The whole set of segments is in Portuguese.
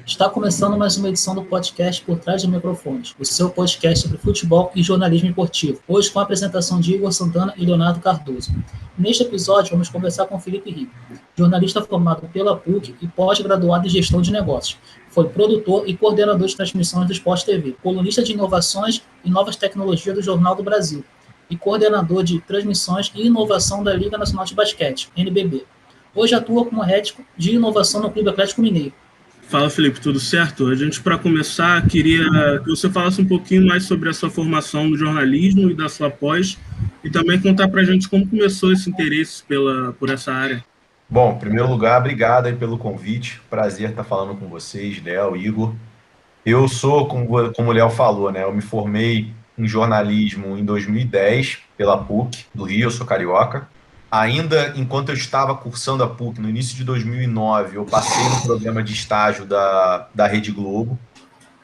Está começando mais uma edição do podcast Por Trás de Microfones, o seu podcast sobre futebol e jornalismo esportivo, hoje com a apresentação de Igor Santana e Leonardo Cardoso. Neste episódio, vamos conversar com Felipe Rico, jornalista formado pela PUC e pós-graduado em gestão de negócios. Foi produtor e coordenador de transmissões do Sport TV, colunista de inovações e novas tecnologias do Jornal do Brasil e coordenador de transmissões e inovação da Liga Nacional de Basquete, NBB. Hoje atua como head de inovação no Clube Atlético Mineiro. Fala, Felipe, tudo certo? A gente, para começar, queria que você falasse um pouquinho mais sobre a sua formação no jornalismo e da sua pós, e também contar para a gente como começou esse interesse por essa área. Bom, em primeiro lugar, obrigado aí pelo convite. Prazer estar falando com vocês, Léo, Igor. Eu sou, como o Léo falou, né? Eu me formei em jornalismo em 2010 pela PUC do Rio, eu sou carioca. Ainda enquanto eu estava cursando a PUC, no início de 2009, eu passei no programa de estágio da Rede Globo,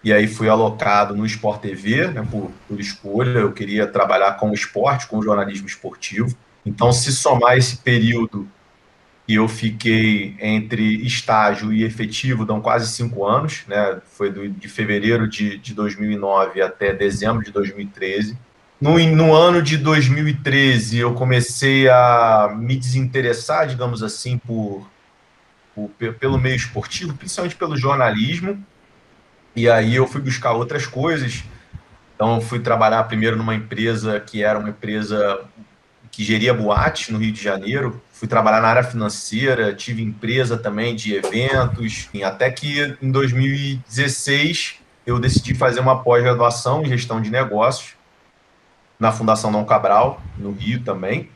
e aí fui alocado no Sport TV, né, por escolha. Eu queria trabalhar com o esporte, com o jornalismo esportivo. Então, se somar esse período que eu fiquei entre estágio e efetivo, dão quase 5 anos, né? Foi de fevereiro de 2009 até dezembro de 2013. No ano de 2013, eu comecei a me desinteressar, digamos assim, pelo meio esportivo, principalmente pelo jornalismo, e aí eu fui buscar outras coisas. Então, eu fui trabalhar primeiro numa empresa que era uma empresa que geria boates no Rio de Janeiro, fui trabalhar na área financeira, tive empresa também de eventos, até que em 2016 eu decidi fazer uma pós-graduação em gestão de negócios, na Fundação Dom Cabral, no Rio também,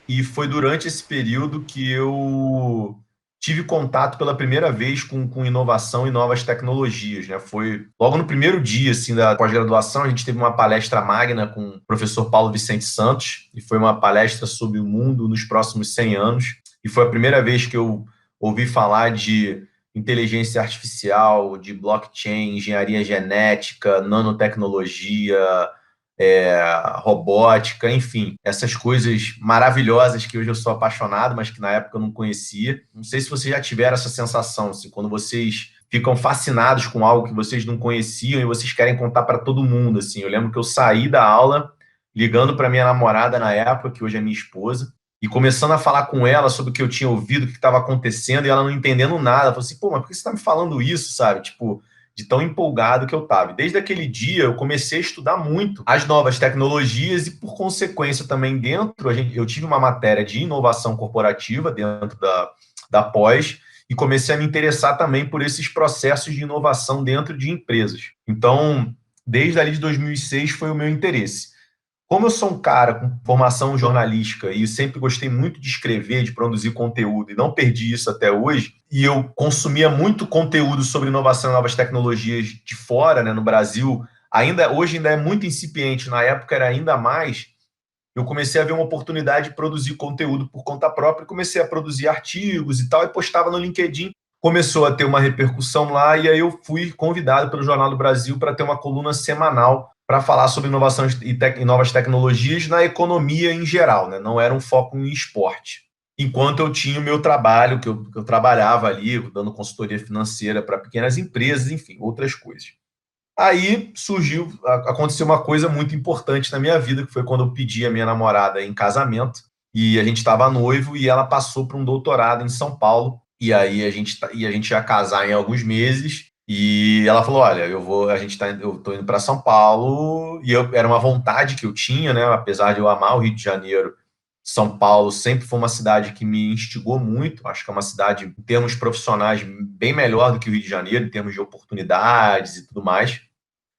e foi durante esse período que eu tive contato pela primeira vez com inovação e novas tecnologias, né? Foi logo no primeiro dia assim, da pós-graduação, a gente teve uma palestra magna com o professor Paulo Vicente Santos, e foi uma palestra sobre o mundo nos próximos 100 anos, e foi a primeira vez que eu ouvi falar de inteligência artificial, de blockchain, engenharia genética, nanotecnologia, robótica, enfim, essas coisas maravilhosas que hoje eu sou apaixonado, mas que na época eu não conhecia. Não sei se vocês já tiveram essa sensação, assim, quando vocês ficam fascinados com algo que vocês não conheciam e vocês querem contar para todo mundo, assim. Eu lembro que eu saí da aula ligando para minha namorada na época, que hoje é minha esposa, e começando a falar com ela sobre o que eu tinha ouvido, o que estava acontecendo, e ela não entendendo nada. Ela falou assim, pô, mas por que você está me falando isso, sabe? Tipo, de tão empolgado que eu estava. Desde aquele dia, eu comecei a estudar muito as novas tecnologias e, por consequência, também eu tive uma matéria de inovação corporativa dentro da pós e comecei a me interessar também por esses processos de inovação dentro de empresas. Então, desde ali de 2006 foi o meu interesse. Como eu sou um cara com formação jornalística e sempre gostei muito de escrever, de produzir conteúdo, e não perdi isso até hoje, e eu consumia muito conteúdo sobre inovação e novas tecnologias de fora, né, no Brasil, hoje ainda é muito incipiente, na época era ainda mais, eu comecei a ver uma oportunidade de produzir conteúdo por conta própria, e comecei a produzir artigos e tal, e postava no LinkedIn. Começou a ter uma repercussão lá, e aí eu fui convidado pelo Jornal do Brasil para ter uma coluna semanal para falar sobre inovação e novas tecnologias na economia em geral, né? Não era um foco em esporte. Enquanto eu tinha o meu trabalho, que eu trabalhava ali, dando consultoria financeira para pequenas empresas, enfim, outras coisas. Aí aconteceu uma coisa muito importante na minha vida, que foi quando eu pedi a minha namorada em casamento, e a gente estava noivo, e ela passou para um doutorado em São Paulo, e aí a gente ia casar em alguns meses, e ela falou, olha, eu tô indo para São Paulo, e era uma vontade que eu tinha, né? Apesar de eu amar o Rio de Janeiro, São Paulo sempre foi uma cidade que me instigou muito. Acho que é uma cidade, em termos profissionais, bem melhor do que o Rio de Janeiro, em termos de oportunidades e tudo mais.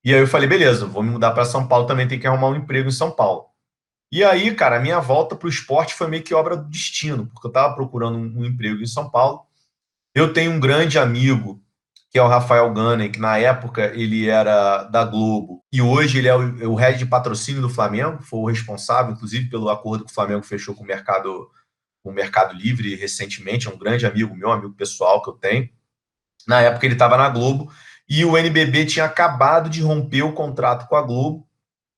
E aí eu falei, beleza, vou me mudar para São Paulo, também tenho que arrumar um emprego em São Paulo. E aí, cara, a minha volta para o esporte foi meio que obra do destino, porque eu estava procurando um emprego em São Paulo. Eu tenho um grande amigo, que é o Rafael Gunning, que na época ele era da Globo, e hoje ele é o head de patrocínio do Flamengo, foi o responsável, inclusive, pelo acordo que o Flamengo fechou com o Mercado Livre recentemente, é um grande amigo meu, amigo pessoal que eu tenho. Na época ele estava na Globo, e o NBB tinha acabado de romper o contrato com a Globo,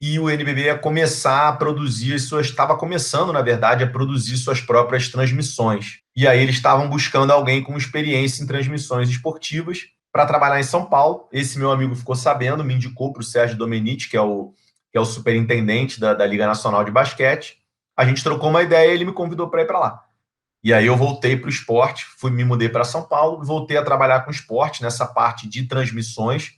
e o NBB ia começar a produzir estava começando, na verdade, a produzir suas próprias transmissões. E aí eles estavam buscando alguém com experiência em transmissões esportivas, para trabalhar em São Paulo. Esse meu amigo ficou sabendo, me indicou para o Sérgio Domenici, que é o superintendente da Liga Nacional de Basquete. A gente trocou uma ideia e ele me convidou para ir para lá. E aí eu voltei para o esporte, me mudei para São Paulo, voltei a trabalhar com esporte nessa parte de transmissões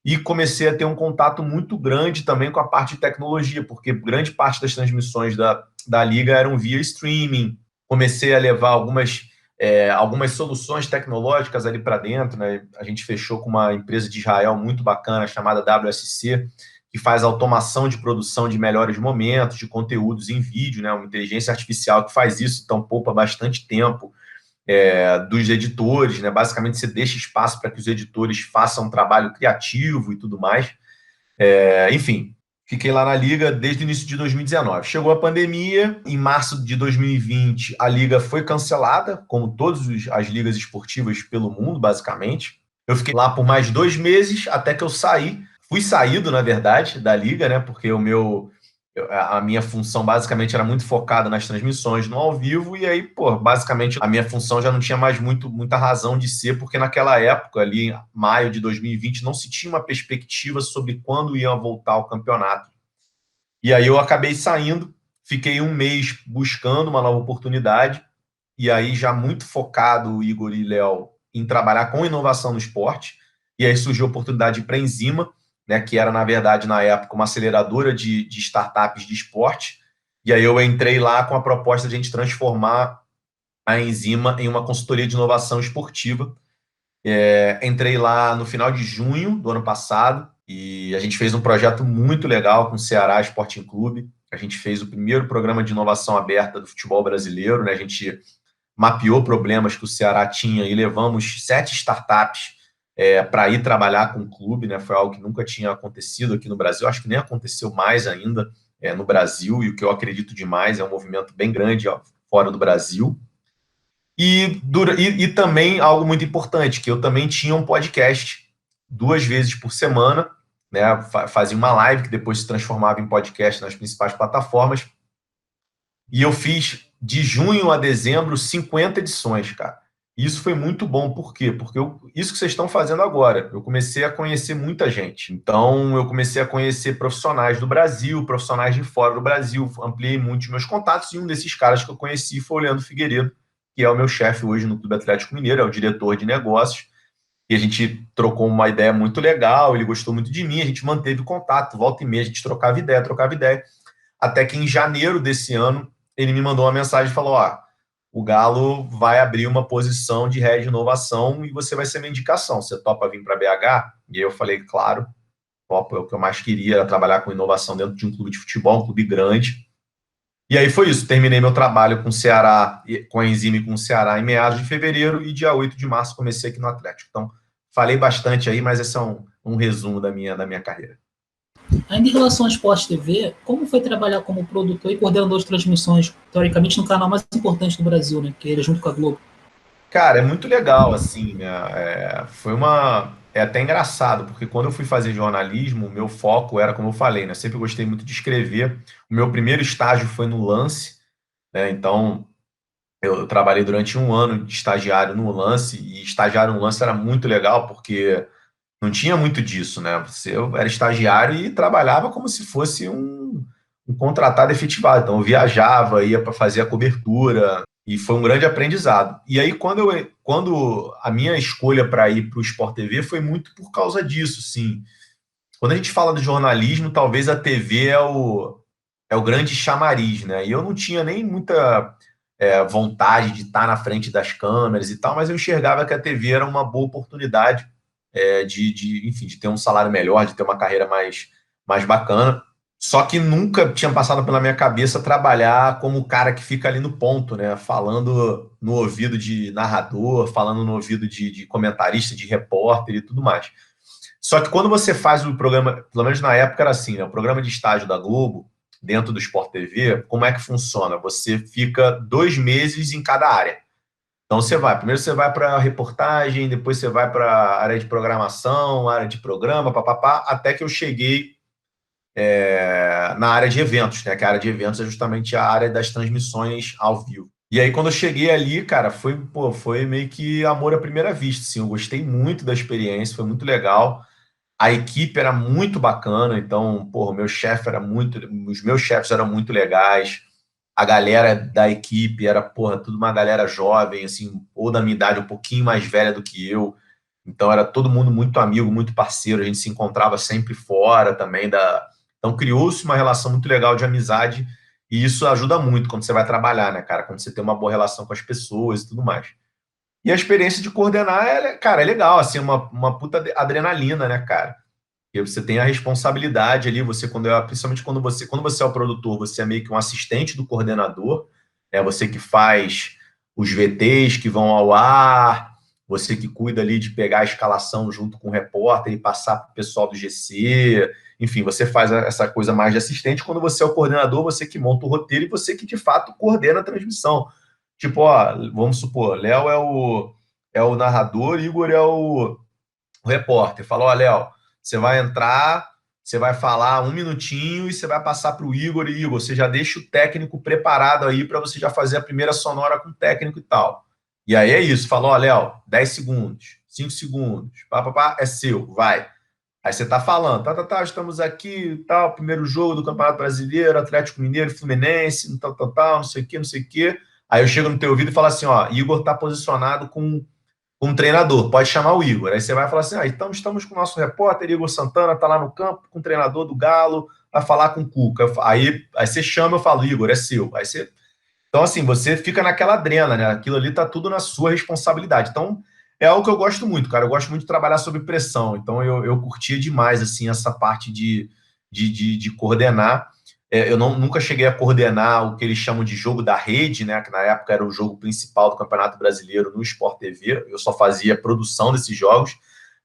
e comecei a ter um contato muito grande também com a parte de tecnologia, porque grande parte das transmissões da Liga eram via streaming. Comecei a levar algumas soluções tecnológicas ali para dentro, né? A gente fechou com uma empresa de Israel muito bacana chamada WSC, que faz automação de produção de melhores momentos, de conteúdos em vídeo, né? Uma inteligência artificial que faz isso, então poupa bastante tempo dos editores, né? Basicamente você deixa espaço para que os editores façam um trabalho criativo e tudo mais. Enfim, fiquei lá na Liga desde o início de 2019. Chegou a pandemia, em março de 2020 a Liga foi cancelada, como todas as ligas esportivas pelo mundo, basicamente. Eu fiquei lá por mais 2 meses, até que eu saí. Fui saído, na verdade, da Liga, né? Porque a minha função basicamente era muito focada nas transmissões no ao vivo, e aí, basicamente a minha função já não tinha mais muita razão de ser, porque naquela época, ali em maio de 2020, não se tinha uma perspectiva sobre quando ia voltar o campeonato. E aí eu acabei saindo, fiquei 1 mês buscando uma nova oportunidade, e aí já muito focado, Igor e Léo, em trabalhar com inovação no esporte, e aí surgiu a oportunidade para a Enzima, né, que era, na verdade, na época, uma aceleradora de startups de esporte, e aí eu entrei lá com a proposta de a gente transformar a Enzima em uma consultoria de inovação esportiva. Entrei lá no final de junho do ano passado, e a gente fez um projeto muito legal com o Ceará Sporting Clube. A gente fez o primeiro programa de inovação aberta do futebol brasileiro, né? A gente mapeou problemas que o Ceará tinha e levamos 7 startups para ir trabalhar com o clube, né? Foi algo que nunca tinha acontecido aqui no Brasil, acho que nem aconteceu mais ainda no Brasil, e o que eu acredito demais é um movimento bem grande fora do Brasil. E também algo muito importante, que eu também tinha um podcast 2 vezes por semana, né? Fazia uma live que depois se transformava em podcast nas principais plataformas, e eu fiz de junho a dezembro 50 edições, cara. Isso foi muito bom. Por quê? Porque isso que vocês estão fazendo agora, eu comecei a conhecer muita gente. Então, eu comecei a conhecer profissionais do Brasil, profissionais de fora do Brasil, ampliei muito os meus contatos, e um desses caras que eu conheci foi o Leandro Figueiredo, que é o meu chefe hoje no Clube Atlético Mineiro, é o diretor de negócios, e a gente trocou uma ideia muito legal, ele gostou muito de mim, a gente manteve contato, volta e meia, a gente trocava ideia, até que em janeiro desse ano, ele me mandou uma mensagem e falou, o Galo vai abrir uma posição de head de inovação e você vai ser minha indicação, você topa vir para BH? E aí eu falei, claro, topo, é o que eu mais queria, era trabalhar com inovação dentro de um clube de futebol, um clube grande. E aí foi isso, terminei meu trabalho com o Ceará, com a Enzima e com o Ceará em meados de fevereiro, e dia 8 de março comecei aqui no Atlético. Então, falei bastante aí, mas esse é um resumo da minha carreira. Ainda em relação ao Sport TV, como foi trabalhar como produtor e coordenador de transmissões, teoricamente, no canal mais importante do Brasil, né? Que ele é junto com a Globo? Cara, é muito legal, assim, né? É até engraçado, porque quando eu fui fazer jornalismo, o meu foco era, como eu falei, né? Sempre gostei muito de escrever. O meu primeiro estágio foi no Lance, né? Então, eu trabalhei durante 1 ano de estagiário no Lance, e estagiário no Lance era muito legal, porque não tinha muito disso, né? Eu era estagiário e trabalhava como se fosse um contratado efetivado. Então, eu viajava, ia para fazer a cobertura, e foi um grande aprendizado. E aí, quando a minha escolha para ir para o Sport TV foi muito por causa disso, sim. Quando a gente fala de jornalismo, talvez a TV é o grande chamariz, né? E eu não tinha nem muita vontade de estar na frente das câmeras e tal, mas eu enxergava que a TV era uma boa oportunidade enfim, de ter um salário melhor, de ter uma carreira mais bacana. Só que nunca tinha passado pela minha cabeça trabalhar como o cara que fica ali no ponto, né? Falando no ouvido de narrador, falando no ouvido de comentarista, de repórter e tudo mais. Só que quando você faz o programa, pelo menos na época era assim, né? O programa de estágio da Globo, dentro do Sport TV, como é que funciona? Você fica 2 meses em cada área. Então primeiro você vai para a reportagem, depois você vai para a área de programação, área de programa, papapá, até que eu cheguei na área de eventos, né? Que a área de eventos é justamente a área das transmissões ao vivo. E aí, quando eu cheguei ali, cara, foi meio que amor à primeira vista, assim. Eu gostei muito da experiência, foi muito legal. A equipe era muito bacana, então, porra, os meus chefes eram muito legais. A galera da equipe era, porra, tudo uma galera jovem, assim, ou da minha idade, um pouquinho mais velha do que eu. Então era todo mundo muito amigo, muito parceiro, a gente se encontrava sempre fora também da. Então criou-se uma relação muito legal de amizade, e isso ajuda muito quando você vai trabalhar, né, cara? Quando você tem uma boa relação com as pessoas e tudo mais. E a experiência de coordenar, cara, é legal, assim, uma puta adrenalina, né, cara? Porque você tem a responsabilidade ali, principalmente quando você é o produtor, você é meio que um assistente do coordenador, é você que faz os VTs que vão ao ar, você que cuida ali de pegar a escalação junto com o repórter e passar para o pessoal do GC, enfim, você faz essa coisa mais de assistente. Quando você é o coordenador, você que monta o roteiro e você que de fato coordena a transmissão. Tipo, ó, vamos supor, Léo é o narrador, Igor é o repórter. Fala, ó, Léo, você vai entrar, você vai falar 1 minutinho e você vai passar para o Igor. E Igor, você já deixa o técnico preparado aí para você já fazer a primeira sonora com o técnico e tal. E aí é isso, falou, ó, Léo, 10 segundos, 5 segundos, é seu, vai. Aí você tá falando, estamos aqui, tal, primeiro jogo do Campeonato Brasileiro, Atlético Mineiro, Fluminense, tal, não sei o quê. Aí eu chego no teu ouvido e falo assim, ó, Igor tá posicionado com um treinador, pode chamar o Igor. Aí você vai falar assim, então estamos com o nosso repórter, Igor Santana, tá lá no campo com o treinador do Galo, vai falar com o Cuca. Aí você chama, eu falo, Igor, é seu. Então, assim, você fica naquela drena, né? Aquilo ali tá tudo na sua responsabilidade. Então, é algo que eu gosto muito, cara. Eu gosto muito de trabalhar sob pressão. Então, eu curtia demais, assim, essa parte de coordenar. Eu nunca cheguei a coordenar o que eles chamam de jogo da rede, né? Que na época era o jogo principal do Campeonato Brasileiro no Sport TV. Eu só fazia produção desses jogos,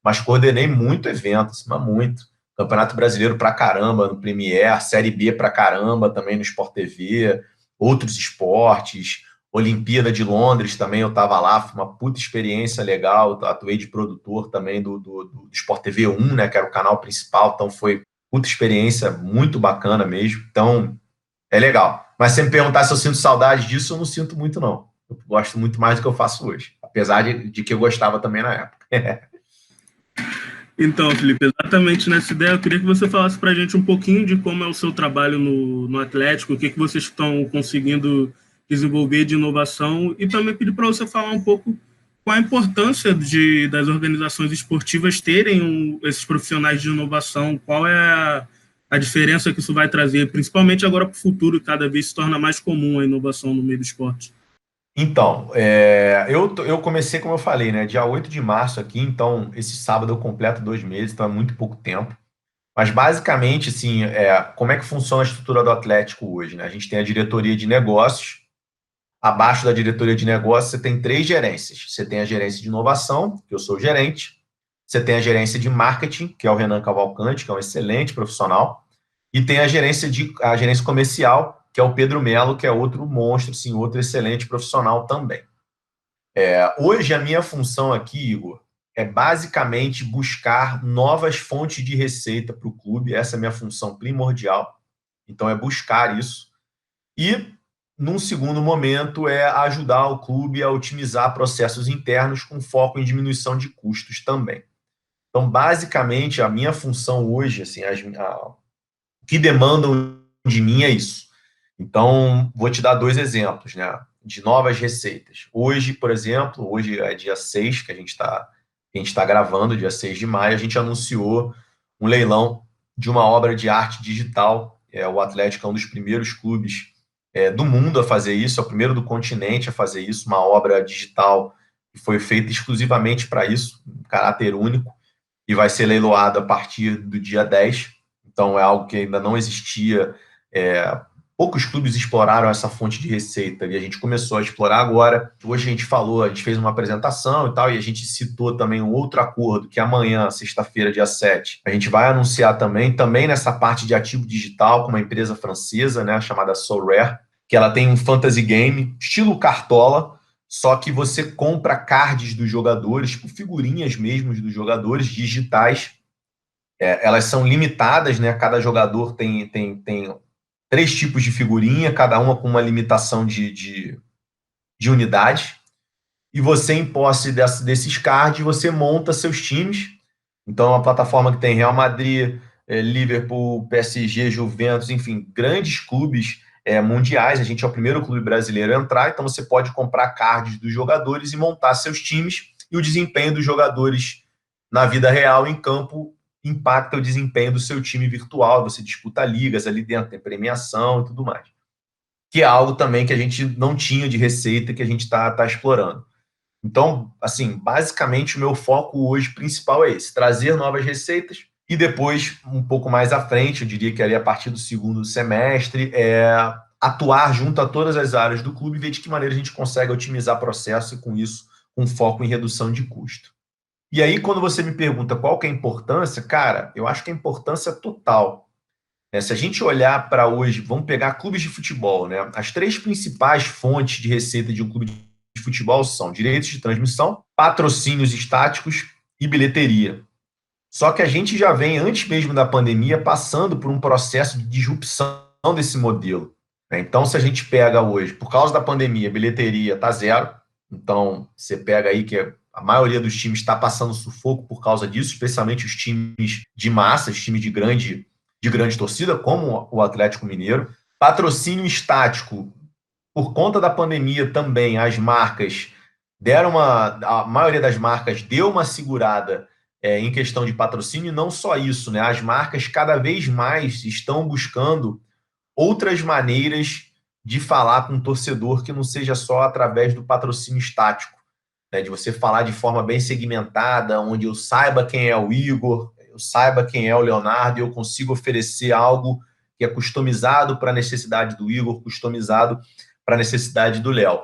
mas coordenei muito evento, assim, mas muito. Campeonato Brasileiro pra caramba no Premiere, Série B pra caramba também no Sport TV, outros esportes, Olimpíada de Londres também eu estava lá, foi uma puta experiência legal, atuei de produtor também do Sport TV 1, né, que era o canal principal, então foi puta experiência muito bacana mesmo, então é legal. Mas se me perguntar se eu sinto saudade disso, eu não sinto muito não, eu gosto muito mais do que eu faço hoje, apesar de que eu gostava também na época. Então, Felipe, exatamente nessa ideia, eu queria que você falasse para a gente um pouquinho de como é o seu trabalho no Atlético, o que vocês estão conseguindo desenvolver de inovação, e também pedir para você falar um pouco qual a importância das organizações esportivas terem esses profissionais de inovação, qual é a diferença que isso vai trazer, principalmente agora para o futuro, cada vez se torna mais comum a inovação no meio do esporte. Então, eu comecei, como eu falei, né, dia 8 de março aqui, então esse sábado eu completo 2 meses, então é muito pouco tempo. Mas basicamente, assim, como é que funciona a estrutura do Atlético hoje, né? A gente tem a diretoria de negócios, abaixo da diretoria de negócios você tem 3 gerências. Você tem a gerência de inovação, que eu sou o gerente, você tem a gerência de marketing, que é o Renan Cavalcante, que é um excelente profissional, e tem a gerência comercial, que é o Pedro Melo, que é outro monstro, assim, outro excelente profissional também. Hoje, a minha função aqui, Igor, é basicamente buscar novas fontes de receita para o clube. Essa é a minha função primordial. Então, é buscar isso. E, num segundo momento, é ajudar o clube a otimizar processos internos com foco em diminuição de custos também. Então, basicamente, a minha função hoje, assim, o que demandam de mim é isso. Então, vou te dar 2 exemplos, né, de novas receitas. Hoje, por exemplo, hoje é dia 6, que a gente está gravando, dia 6 de maio, a gente anunciou um leilão de uma obra de arte digital. O Atlético é um dos primeiros clubes do mundo a fazer isso, é o primeiro do continente a fazer isso, uma obra digital que foi feita exclusivamente para isso, um caráter único, e vai ser leiloada a partir do dia 10. Então, é algo que ainda não existia. Poucos clubes exploraram essa fonte de receita e a gente começou a explorar agora. Hoje a gente fez uma apresentação e tal, e a gente citou também um outro acordo que amanhã, sexta-feira, dia 7, a gente vai anunciar também nessa parte de ativo digital com uma empresa francesa, né, chamada SoRare, que ela tem um fantasy game estilo Cartola, só que você compra cards dos jogadores, tipo figurinhas mesmo dos jogadores digitais. Elas são limitadas, né? Cada jogador tem 3 tipos de figurinha, cada uma com uma limitação de de unidades, e você, em posse desses cards, você monta seus times. Então, é uma plataforma que tem Real Madrid, Liverpool, PSG, Juventus, enfim, grandes clubes mundiais. A gente é o primeiro clube brasileiro a entrar, então você pode comprar cards dos jogadores e montar seus times, e o desempenho dos jogadores na vida real, em campo, impacta o desempenho do seu time virtual. Você disputa ligas ali dentro, tem premiação e tudo mais. Que é algo também que a gente não tinha de receita, que a gente está explorando. Então, assim, basicamente o meu foco hoje principal é esse: trazer novas receitas, e depois, um pouco mais à frente, eu diria que ali a partir do segundo semestre, atuar junto a todas as áreas do clube e ver de que maneira a gente consegue otimizar processo, e com isso, um foco em redução de custo. E aí, quando você me pergunta qual que é a importância, cara, eu acho que a importância é total. Se a gente olhar para hoje, vamos pegar clubes de futebol, né? As 3 principais fontes de receita de um clube de futebol são direitos de transmissão, patrocínios estáticos e bilheteria. Só que a gente já vem, antes mesmo da pandemia, passando por um processo de disrupção desse modelo. Então, se a gente pega hoje, por causa da pandemia, a bilheteria está zero. Então, você pega aí que a maioria dos times está passando sufoco por causa disso, especialmente os times de massa, os times de grande torcida, como o Atlético Mineiro. Patrocínio estático, por conta da pandemia também, as marcas a maioria das marcas deu uma segurada em questão de patrocínio. E não só isso, né? As marcas cada vez mais estão buscando outras maneiras de falar com o torcedor que não seja só através do patrocínio estático, né? De você falar de forma bem segmentada, onde eu saiba quem é o Igor, eu saiba quem é o Leonardo, e eu consigo oferecer algo que é customizado para a necessidade do Igor, customizado para a necessidade do Léo.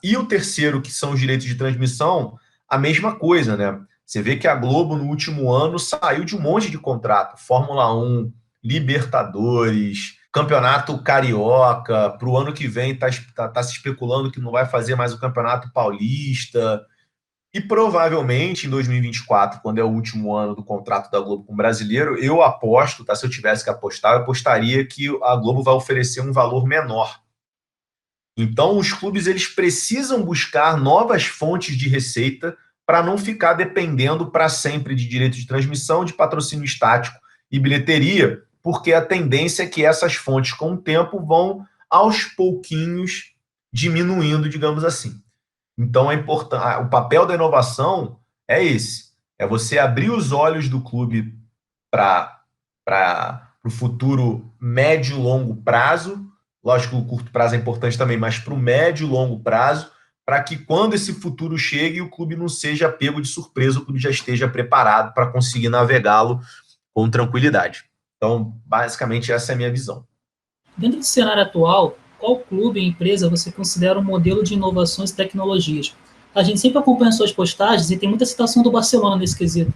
E o terceiro, que são os direitos de transmissão, a mesma coisa, né? Você vê que a Globo, no último ano, saiu de um monte de contrato. Fórmula 1, Libertadores, Campeonato Carioca. Para o ano que vem está se especulando que não vai fazer mais o Campeonato Paulista. E provavelmente em 2024, quando é o último ano do contrato da Globo com o brasileiro, eu aposto, tá? Se eu tivesse que apostar, eu apostaria que a Globo vai oferecer um valor menor. Então, os clubes eles precisam buscar novas fontes de receita para não ficar dependendo para sempre de direito de transmissão, de patrocínio estático e bilheteria, porque a tendência é que essas fontes, com o tempo, vão aos pouquinhos diminuindo, digamos assim. Então, o papel da inovação é esse: é você abrir os olhos do clube para o futuro médio e longo prazo. Lógico que o curto prazo é importante também, mas para o médio e longo prazo, para que quando esse futuro chegue, o clube não seja pego de surpresa, o clube já esteja preparado para conseguir navegá-lo com tranquilidade. Então, basicamente, essa é a minha visão. Dentro do cenário atual, qual clube e empresa você considera um modelo de inovações e tecnologias? A gente sempre acompanha suas postagens e tem muita citação do Barcelona nesse quesito.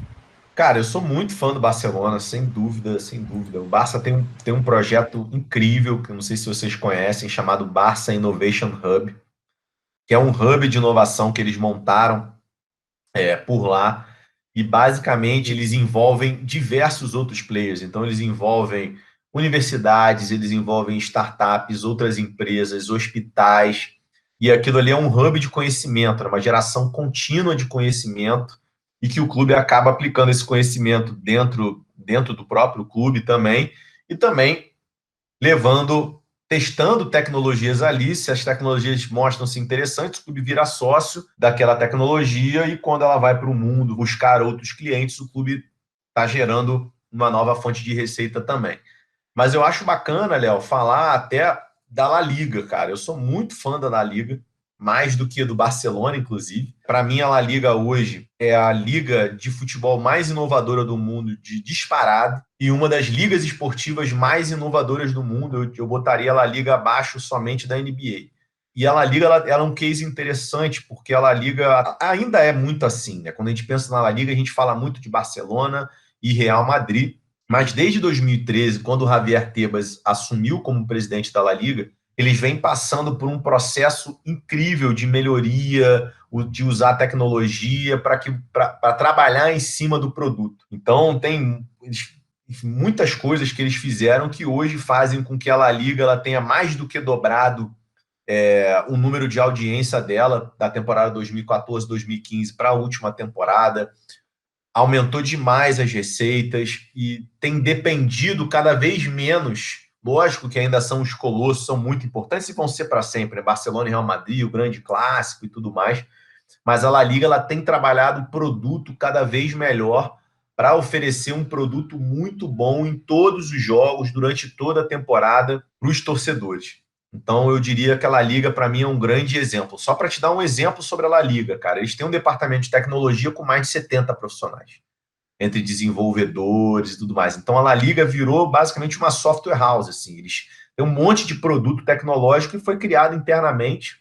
Cara, eu sou muito fã do Barcelona, sem dúvida, sem dúvida. O Barça tem um projeto incrível, que eu não sei se vocês conhecem, chamado Barça Innovation Hub, que é um hub de inovação que eles montaram por lá, e basicamente eles envolvem diversos outros players. Então eles envolvem universidades, eles envolvem startups, outras empresas, hospitais, e aquilo ali é um hub de conhecimento, uma geração contínua de conhecimento, e que o clube acaba aplicando esse conhecimento dentro do próprio clube também, e também testando tecnologias ali. Se as tecnologias mostram-se interessantes, o clube vira sócio daquela tecnologia, e quando ela vai para o mundo buscar outros clientes, o clube está gerando uma nova fonte de receita também. Mas eu acho bacana, Léo, falar até da La Liga, cara. Eu sou muito fã da La Liga, mais do que do Barcelona, inclusive. Para mim, a La Liga hoje é a liga de futebol mais inovadora do mundo, de disparado, e uma das ligas esportivas mais inovadoras do mundo. Eu botaria a La Liga abaixo somente da NBA. E a La Liga ela é um case interessante, porque a La Liga ainda é muito assim, né? Quando a gente pensa na La Liga, a gente fala muito de Barcelona e Real Madrid, mas desde 2013, quando o Javier Tebas assumiu como presidente da La Liga, eles vêm passando por um processo incrível de melhoria, de usar tecnologia para trabalhar em cima do produto. Então, tem muitas coisas que eles fizeram que hoje fazem com que a La Liga ela tenha mais do que dobrado o número de audiência dela da temporada 2014-2015 para a última temporada. Aumentou demais as receitas e tem dependido cada vez menos. Lógico que ainda são os colossos, são muito importantes e vão ser para sempre, né? Barcelona e Real Madrid, o grande clássico e tudo mais. Mas a La Liga ela tem trabalhado um produto cada vez melhor para oferecer um produto muito bom em todos os jogos, durante toda a temporada, para os torcedores. Então, eu diria que a La Liga, para mim, é um grande exemplo. Só para te dar um exemplo sobre a La Liga, cara, eles têm um departamento de tecnologia com mais de 70 profissionais, entre desenvolvedores e tudo mais. Então, a La Liga virou basicamente uma software house, assim. Eles têm um monte de produto tecnológico que foi criado internamente,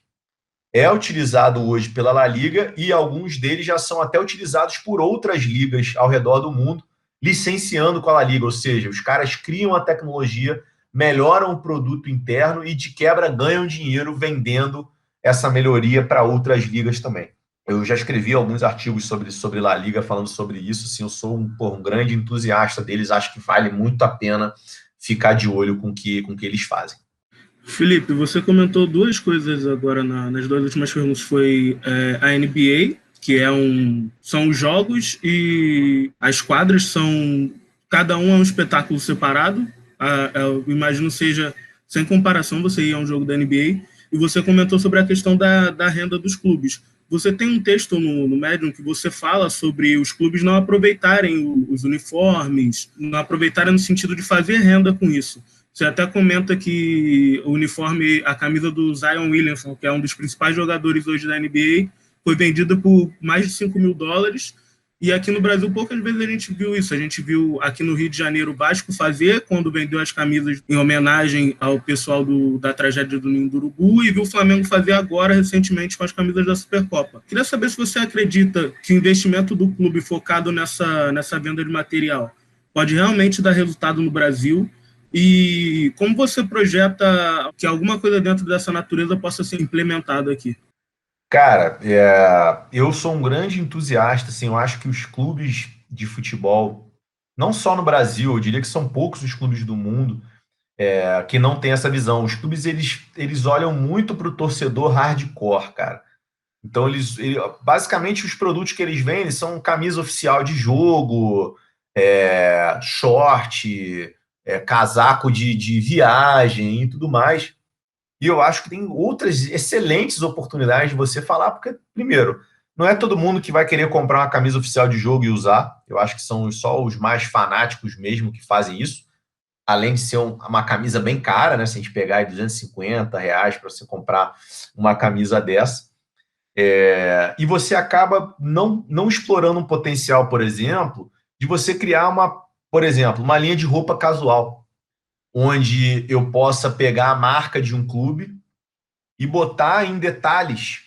é utilizado hoje pela La Liga e alguns deles já são até utilizados por outras ligas ao redor do mundo, licenciando com a La Liga, ou seja, os caras criam a tecnologia, melhoram o produto interno e de quebra ganham dinheiro vendendo essa melhoria para outras ligas também. Eu já escrevi alguns artigos sobre La Liga falando sobre isso, assim, eu sou um grande entusiasta deles, acho que vale muito a pena ficar de olho com o que eles fazem. Felipe, você comentou duas coisas agora nas duas últimas perguntas, foi a NBA, que são os jogos e as quadras cada um é um espetáculo separado, eu imagino seja, sem comparação, você ir a um jogo da NBA, e você comentou sobre a questão da renda dos clubes. Você tem um texto no Medium que você fala sobre os clubes não aproveitarem os uniformes, não aproveitarem no sentido de fazer renda com isso. Você até comenta que o uniforme, a camisa do Zion Williamson, que é um dos principais jogadores hoje da NBA, foi vendida por mais de $5 mil. E aqui no Brasil, poucas vezes a gente viu isso. A gente viu aqui no Rio de Janeiro o Vasco fazer, quando vendeu as camisas em homenagem ao pessoal da tragédia do Ninho do Urubu, e viu o Flamengo fazer agora, recentemente, com as camisas da Supercopa. Queria saber se você acredita que o investimento do clube focado nessa venda de material pode realmente dar resultado no Brasil. E como você projeta que alguma coisa dentro dessa natureza possa ser implementada aqui? Cara, eu sou um grande entusiasta, assim, eu acho que os clubes de futebol, não só no Brasil, eu diria que são poucos os clubes do mundo que não têm essa visão. Os clubes, eles olham muito para o torcedor hardcore, cara. Então, basicamente, os produtos que eles vendem são camisa oficial de jogo, short, casaco de viagem e tudo mais. E eu acho que tem outras excelentes oportunidades de você falar, porque, primeiro, não é todo mundo que vai querer comprar uma camisa oficial de jogo e usar. Eu acho que são só os mais fanáticos mesmo que fazem isso. Além de ser uma camisa bem cara, né? Se a gente pegar aí R$250 para você comprar uma camisa dessa. E você acaba não explorando um potencial, por exemplo, de você criar por exemplo, uma linha de roupa casual, onde eu possa pegar a marca de um clube e botar em detalhes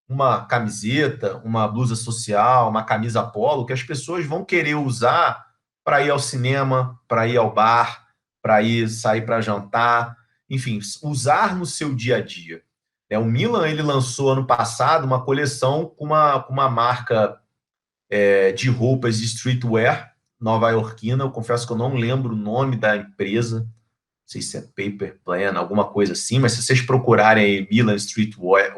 uma camiseta, uma blusa social, uma camisa polo, que as pessoas vão querer usar para ir ao cinema, para ir ao bar, para sair para jantar, enfim, usar no seu dia a dia. O Milan, ele lançou ano passado uma coleção com uma marca de roupas de streetwear nova-iorquina. Eu confesso que eu não lembro o nome da empresa, não sei se é Paper Plan, alguma coisa assim, mas se vocês procurarem aí Milan Streetwear,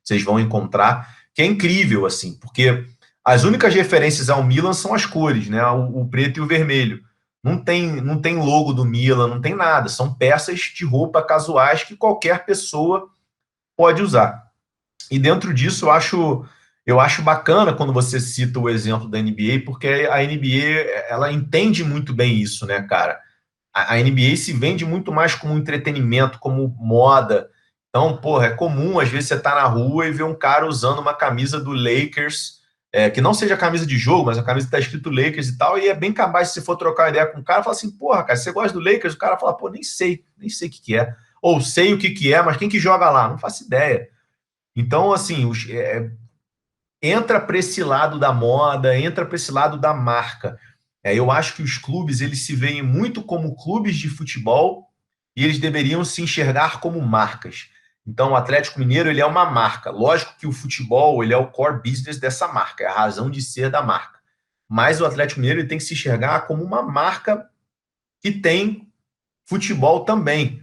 vocês vão encontrar, que é incrível, assim, porque as únicas referências ao Milan são as cores, né? O preto e o vermelho. Não tem logo do Milan, não tem nada. São peças de roupa casuais que qualquer pessoa pode usar. E dentro disso, eu acho bacana quando você cita o exemplo da NBA, porque a NBA, ela entende muito bem isso, né, cara? A NBA se vende muito mais como entretenimento, como moda. Então, porra, é comum, às vezes, você tá na rua e ver um cara usando uma camisa do Lakers, que não seja a camisa de jogo, mas a camisa que tá escrito Lakers e tal, e é bem capaz, se você for trocar ideia com o cara, fala assim, porra, cara, você gosta do Lakers? O cara fala, pô, nem sei o que é. Ou sei o que é, mas quem que joga lá? Não faço ideia. Então, assim, entra para esse lado da moda, entra para esse lado da marca. Eu acho que os clubes, eles se veem muito como clubes de futebol e eles deveriam se enxergar como marcas. Então, o Atlético Mineiro, ele é uma marca. Lógico que o futebol, ele é o core business dessa marca, é a razão de ser da marca. Mas o Atlético Mineiro, ele tem que se enxergar como uma marca que tem futebol também.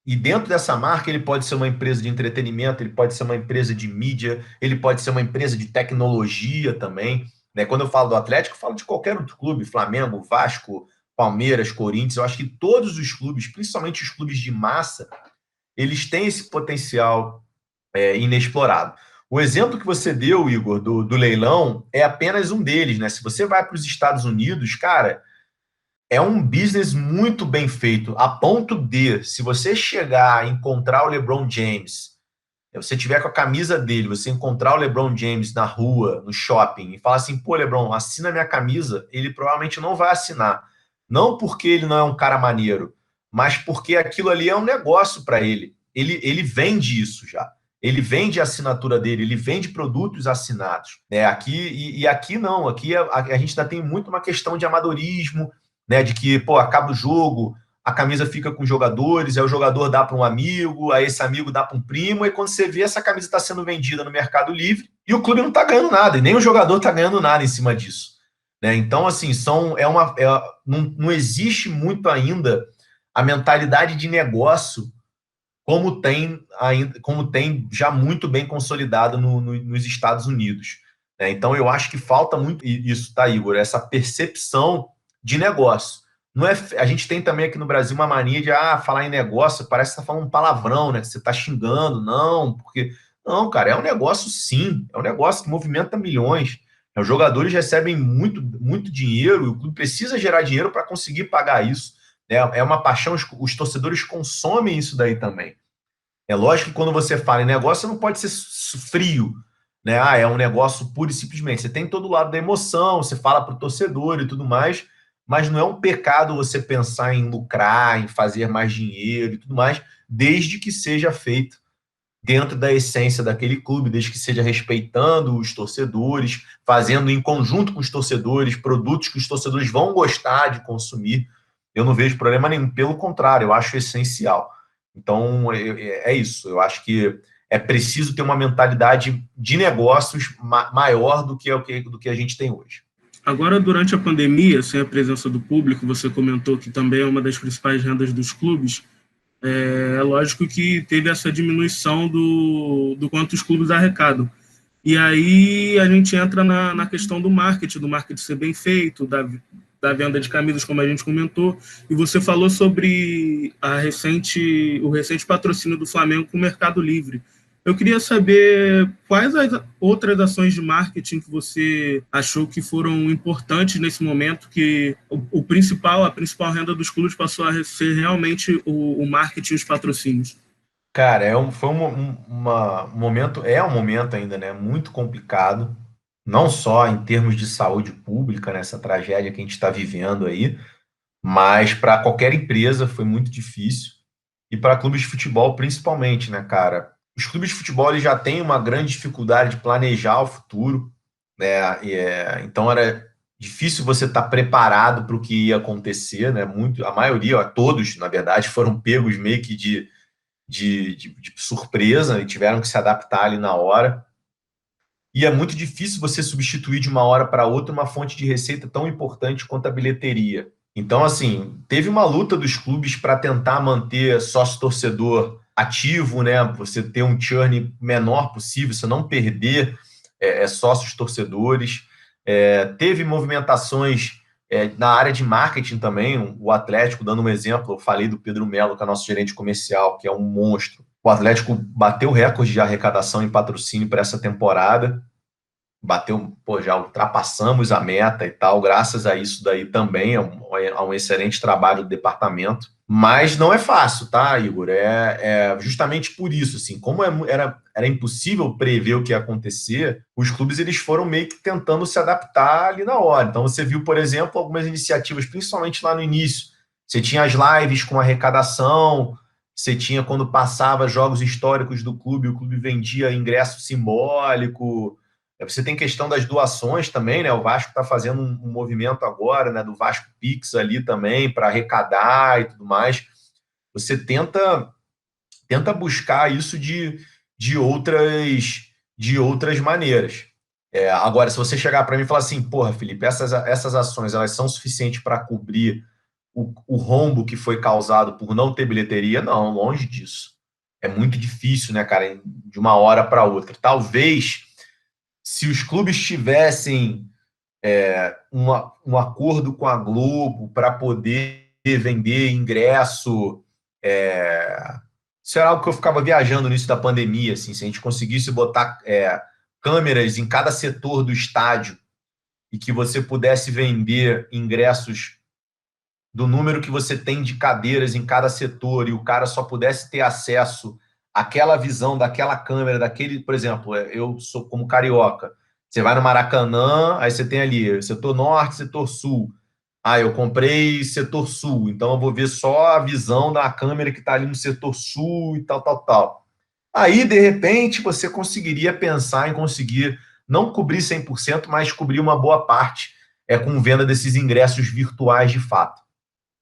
E dentro dessa marca, ele pode ser uma empresa de entretenimento, ele pode ser uma empresa de mídia, ele pode ser uma empresa de tecnologia também, né? Quando eu falo do Atlético, eu falo de qualquer outro clube, Flamengo, Vasco, Palmeiras, Corinthians. Eu acho que todos os clubes, principalmente os clubes de massa, eles têm esse potencial inexplorado. O exemplo que você deu, Igor, do leilão, é apenas um deles, né? Se você vai para os Estados Unidos, cara, é um business muito bem feito, a ponto de, se você chegar a encontrar o LeBron James, você tiver com a camisa dele, você encontrar o LeBron James na rua, no shopping, e falar assim, pô, LeBron, assina minha camisa, ele provavelmente não vai assinar. Não porque ele não é um cara maneiro, mas porque aquilo ali é um negócio para ele. Ele vende isso já. Ele vende a assinatura dele, ele vende produtos assinados. Né? Aqui não, aqui a gente ainda tem muito uma questão de amadorismo, né? De que, pô, acaba o jogo, a camisa fica com os jogadores, aí o jogador dá para um amigo, aí esse amigo dá para um primo, e quando você vê, essa camisa está sendo vendida no Mercado Livre e o clube não está ganhando nada, e nem o jogador está ganhando nada em cima disso. Né? Então, assim, não existe muito ainda a mentalidade de negócio como tem já muito bem consolidado nos Estados Unidos. Né? Então, eu acho que falta muito isso, tá, Igor? Essa percepção de negócio. Não é, a gente tem também aqui no Brasil uma mania de falar em negócio, parece que você está falando um palavrão, né? Que você está xingando, não, porque. Não, cara, é um negócio sim, é um negócio que movimenta milhões. Os jogadores recebem muito, muito dinheiro, e o clube precisa gerar dinheiro para conseguir pagar isso. É uma paixão, os torcedores consomem isso daí também. É lógico que quando você fala em negócio, não pode ser frio, né? É um negócio puro e simplesmente. Você tem todo o lado da emoção, você fala para o torcedor e tudo mais, mas não é um pecado você pensar em lucrar, em fazer mais dinheiro e tudo mais, desde que seja feito dentro da essência daquele clube, desde que seja respeitando os torcedores, fazendo em conjunto com os torcedores produtos que os torcedores vão gostar de consumir. Eu não vejo problema nenhum, pelo contrário, eu acho essencial. Então, é isso. Eu acho que é preciso ter uma mentalidade de negócios maior do que a gente tem hoje. Agora, durante a pandemia, sem a presença do público, você comentou que também é uma das principais rendas dos clubes. É lógico que teve essa diminuição do quanto os clubes arrecadam. E aí a gente entra na questão do marketing ser bem feito, da venda de camisas, como a gente comentou, e você falou sobre o recente patrocínio do Flamengo com o Mercado Livre. Eu queria saber quais as outras ações de marketing que você achou que foram importantes nesse momento, que a principal renda dos clubes passou a ser realmente o marketing e os patrocínios. Cara, foi um momento, é um momento ainda, né, muito complicado, não só em termos de saúde pública, nessa tragédia que a gente está vivendo aí, mas para qualquer empresa foi muito difícil, e para clubes de futebol principalmente, né, cara? Os clubes de futebol eles já têm uma grande dificuldade de planejar o futuro, né? Então era difícil você estar preparado para o que ia acontecer, né? A maioria, todos, na verdade, foram pegos meio que de surpresa e tiveram que se adaptar ali na hora. E é muito difícil você substituir de uma hora para outra uma fonte de receita tão importante quanto a bilheteria. Então, assim, teve uma luta dos clubes para tentar manter sócio-torcedor ativo, né? Você ter um churn menor possível, você não perder sócios-torcedores. Teve movimentações na área de marketing também, o Atlético, dando um exemplo, eu falei do Pedro Melo, que é nosso gerente comercial, que é um monstro. O Atlético bateu o recorde de arrecadação em patrocínio para essa temporada, já ultrapassamos a meta e tal, graças a isso daí também, a um excelente trabalho do departamento. Mas não é fácil, tá, Igor? É justamente por isso, assim, como era impossível prever o que ia acontecer, os clubes eles foram meio que tentando se adaptar ali na hora. Então você viu, por exemplo, algumas iniciativas, principalmente lá no início. Você tinha as lives com arrecadação, você tinha quando passava jogos históricos do clube, o clube vendia ingresso simbólico. Você tem questão das doações também, né? O Vasco está fazendo um movimento agora, né? Do Vasco Pix ali também para arrecadar e tudo mais. Você tenta buscar isso de outras maneiras. Agora, se você chegar para mim e falar assim, porra, Felipe, essas ações elas são suficientes para cobrir o rombo que foi causado por não ter bilheteria, não, longe disso. É muito difícil, né, cara, de uma hora para outra. Talvez, se os clubes tivessem um acordo com a Globo para poder vender ingresso, isso era algo que eu ficava viajando no início da pandemia, assim, se a gente conseguisse botar câmeras em cada setor do estádio e que você pudesse vender ingressos do número que você tem de cadeiras em cada setor e o cara só pudesse ter acesso àquela visão daquela câmera, daquele, por exemplo, eu sou como carioca, você vai no Maracanã, aí você tem ali setor norte, setor sul. Eu comprei setor sul, então eu vou ver só a visão da câmera que está ali no setor sul e tal, tal, tal. Aí, de repente, você conseguiria pensar em conseguir não cobrir 100%, mas cobrir uma boa parte com venda desses ingressos virtuais de fato.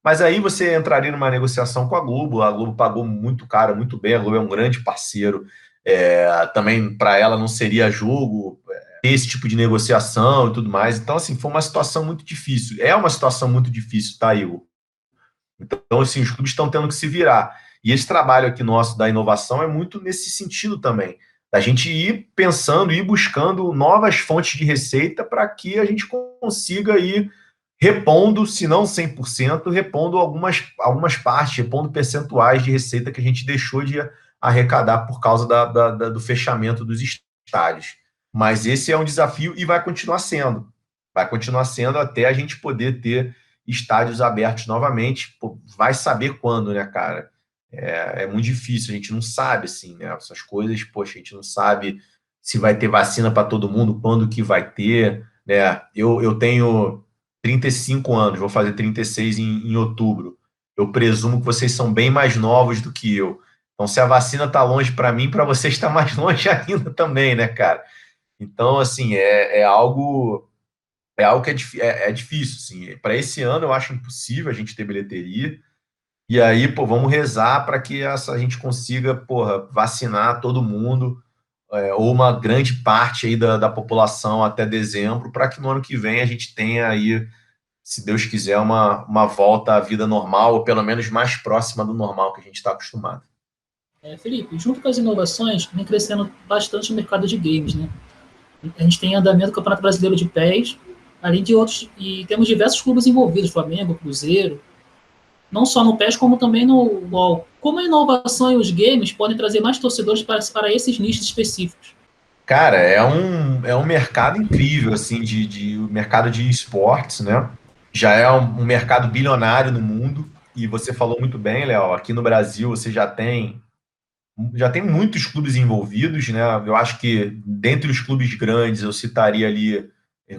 Mas aí você entraria numa negociação com a Globo pagou muito caro, muito bem, a Globo é um grande parceiro, também para ela não seria jogo esse tipo de negociação e tudo mais. Então, assim, foi uma situação muito difícil. É uma situação muito difícil, tá, Igor? Então, assim, os clubes estão tendo que se virar. E esse trabalho aqui nosso da inovação é muito nesse sentido também, da gente ir pensando, ir buscando novas fontes de receita para que a gente consiga ir repondo, se não 100%, repondo algumas partes, repondo percentuais de receita que a gente deixou de arrecadar por causa do fechamento dos estádios. Mas esse é um desafio e vai continuar sendo. Vai continuar sendo até a gente poder ter estádios abertos novamente. Pô, vai saber quando, né, cara? É muito difícil, a gente não sabe, assim, né? Essas coisas, poxa, a gente não sabe se vai ter vacina para todo mundo, quando que vai ter, né? Eu tenho 35 anos, vou fazer 36 em outubro. Eu presumo que vocês são bem mais novos do que eu. Então, se a vacina está longe para mim, para vocês está mais longe ainda também, né, cara? Então, assim, é algo que é difícil, assim. Para esse ano, eu acho impossível a gente ter bilheteria. E aí, pô, vamos rezar para que a gente consiga, porra, vacinar todo mundo, ou uma grande parte aí da população até dezembro, para que no ano que vem a gente tenha aí, se Deus quiser, uma volta à vida normal, ou pelo menos mais próxima do normal que a gente está acostumado. Felipe, junto com as inovações, vem crescendo bastante o mercado de games, né? A gente tem andamento do Campeonato Brasileiro de PES, além de outros, e temos diversos clubes envolvidos, Flamengo, Cruzeiro, não só no PES, como também no LoL. Como a inovação e os games podem trazer mais torcedores para esses nichos específicos? Cara, é um mercado incrível, assim, de mercado de esportes, né? Já é um mercado bilionário no mundo, e você falou muito bem, Léo, aqui no Brasil você já tem muitos clubes envolvidos, né? Eu acho que dentre os clubes grandes, eu citaria ali,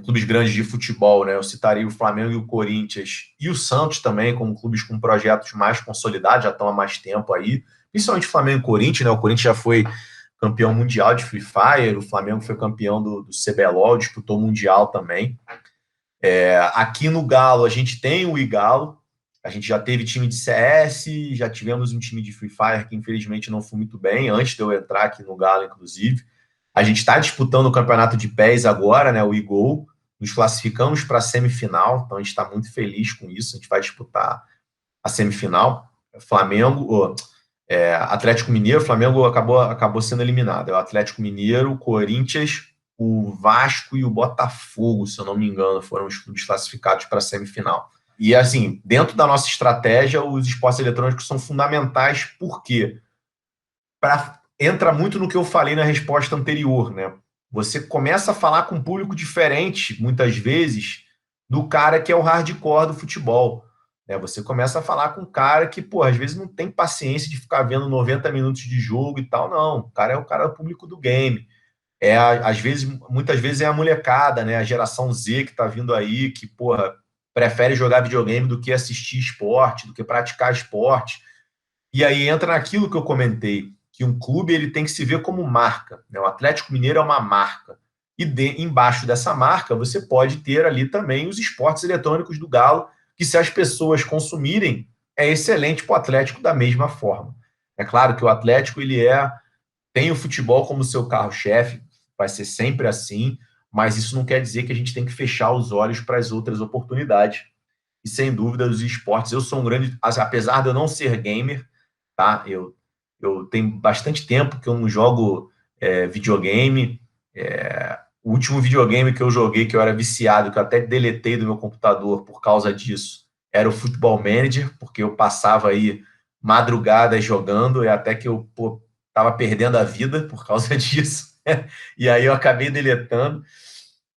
clubes grandes de futebol, né? Eu citaria o Flamengo e o Corinthians, e o Santos também, como clubes com projetos mais consolidados, já estão há mais tempo aí, principalmente o Flamengo e o Corinthians, né? O Corinthians já foi campeão mundial de Free Fire, o Flamengo foi campeão do CBLOL, disputou o Mundial também. Aqui no Galo, a gente tem o iGalo, a gente já teve time de CS, já tivemos um time de Free Fire que infelizmente não foi muito bem, antes de eu entrar aqui no Galo, inclusive. A gente está disputando o campeonato de PES agora, né, o eGol, nos classificamos para a semifinal, então a gente está muito feliz com isso, a gente vai disputar a semifinal. Atlético Mineiro, Flamengo acabou sendo eliminado. É o Atlético Mineiro, o Corinthians, o Vasco e o Botafogo, se eu não me engano, foram os clubes classificados para a semifinal. E, assim, dentro da nossa estratégia, os esportes eletrônicos são fundamentais, porque entra muito no que eu falei na resposta anterior, né? Você começa a falar com um público diferente, muitas vezes, do cara que é o hardcore do futebol. Você começa a falar com um cara que, pô, às vezes não tem paciência de ficar vendo 90 minutos de jogo e tal, não. O cara é o cara público do game. Muitas vezes é a molecada, né? A geração Z que tá vindo aí, que, porra, prefere jogar videogame do que assistir esporte, do que praticar esporte. E aí entra naquilo que eu comentei, que um clube ele tem que se ver como marca, né? O Atlético Mineiro é uma marca. E embaixo dessa marca, você pode ter ali também os esportes eletrônicos do Galo, que se as pessoas consumirem, é excelente para o Atlético da mesma forma. É claro que o Atlético tem o futebol como seu carro-chefe, vai ser sempre assim, mas isso não quer dizer que a gente tem que fechar os olhos para as outras oportunidades. e, sem dúvida, dos esportes. Eu sou um grande... Apesar de eu não ser gamer, tá? Eu tenho bastante tempo que eu não jogo videogame. O último videogame que eu joguei, que eu era viciado, que eu até deletei do meu computador por causa disso, era o Football Manager, porque eu passava aí madrugadas jogando, e até que eu estava perdendo a vida por causa disso. E aí eu acabei deletando.